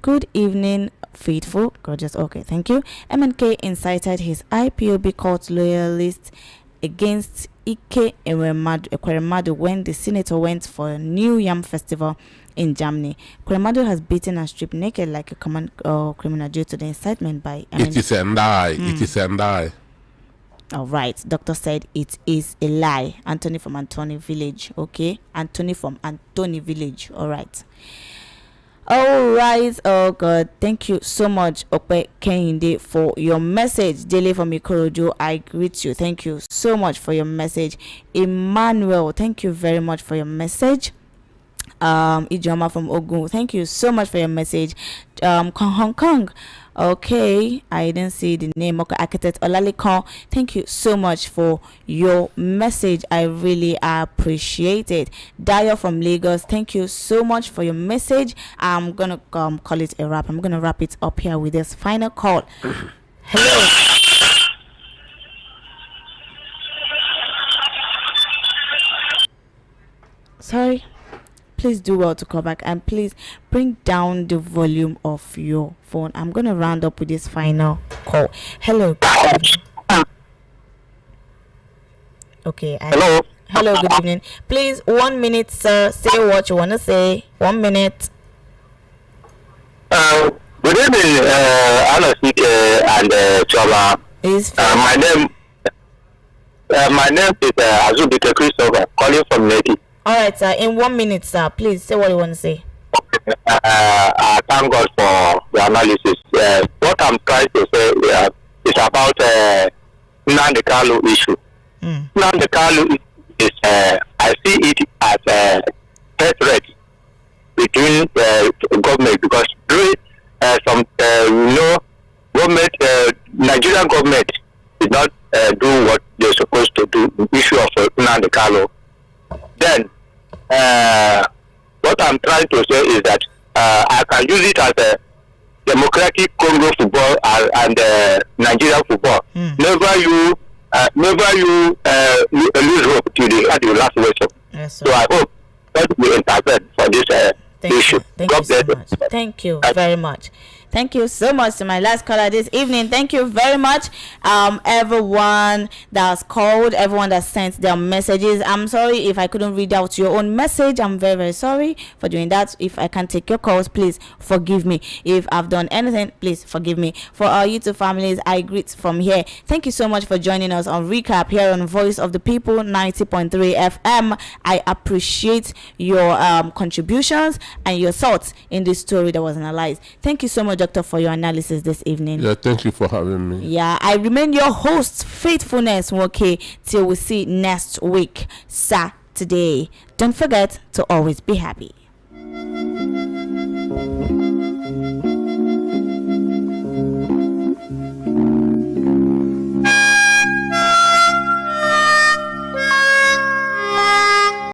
Good evening, faithful. Gorgeous. Okay, thank you. MNK incited his IPOB cult loyalists against Ike Ekweremadu when the senator went for a new Yam festival in Germany. Ekweremadu has beaten and stripped naked like a common criminal due to the incitement by It is and I. It is and I. All right. Doctor said it is a lie. Anthony from Anthony Village. Okay. Anthony from Anthony Village. All right. All right. Oh God. Thank you so much, Ope Kehinde, for your message. Dele from Ikorodu, I greet you. Thank you so much for your message. Emmanuel, thank you very much for your message. Ijoma from Ogun, thank you so much for your message. Hong Kong, okay, I didn't see the name. Okay, Architect Olalikon, thank you so much for your message. I really appreciate it. Dio from Lagos, thank you so much for your message. I'm gonna call it a wrap. I'm gonna wrap it up here with this final call. Hello. Sorry. Please do well to call back, and please bring down the volume of your phone. I'm going to round up with this final call. Hello. Okay. Hello. Hello, good evening. Please, 1 minute, sir. Say what you want to say. 1 minute. Good evening, Alasik and Chola. My name is Azubike Christopher, calling from Neki. All right, sir. In 1 minute, sir. Please say what you want to say. I thank God for the analysis. What I'm trying to say is about Nnamdi Kanu issue. Nnamdi Kanu is, I see it as a threat between government, because during government, Nigerian government did not do what they're supposed to do. The issue of Nnamdi Kanu. Then, what I'm trying to say is that I can use it as a democratic Congo football and Nigerian football. Never you lose hope till the last whistle. Yes, so I hope that we intervene for this issue. Thank you so much. Thank you very much. Thank you so much to my last caller this evening. Thank you very much, everyone that's called, everyone that sent their messages. I'm sorry if I couldn't read out your own message. I'm very, very sorry for doing that. If I can't take your calls, please forgive me. If I've done anything, please forgive me. For our YouTube families, I greet from here. Thank you so much for joining us on Recap here on Voice of the People 90.3 FM. I appreciate your contributions and your thoughts in this story that was analyzed. Thank you so much, Doctor, for your analysis this evening. Yeah, thank you for having me. Yeah, I remain your host, Faithfulness Woke, till we see next week, Saturday. Don't forget to always be happy.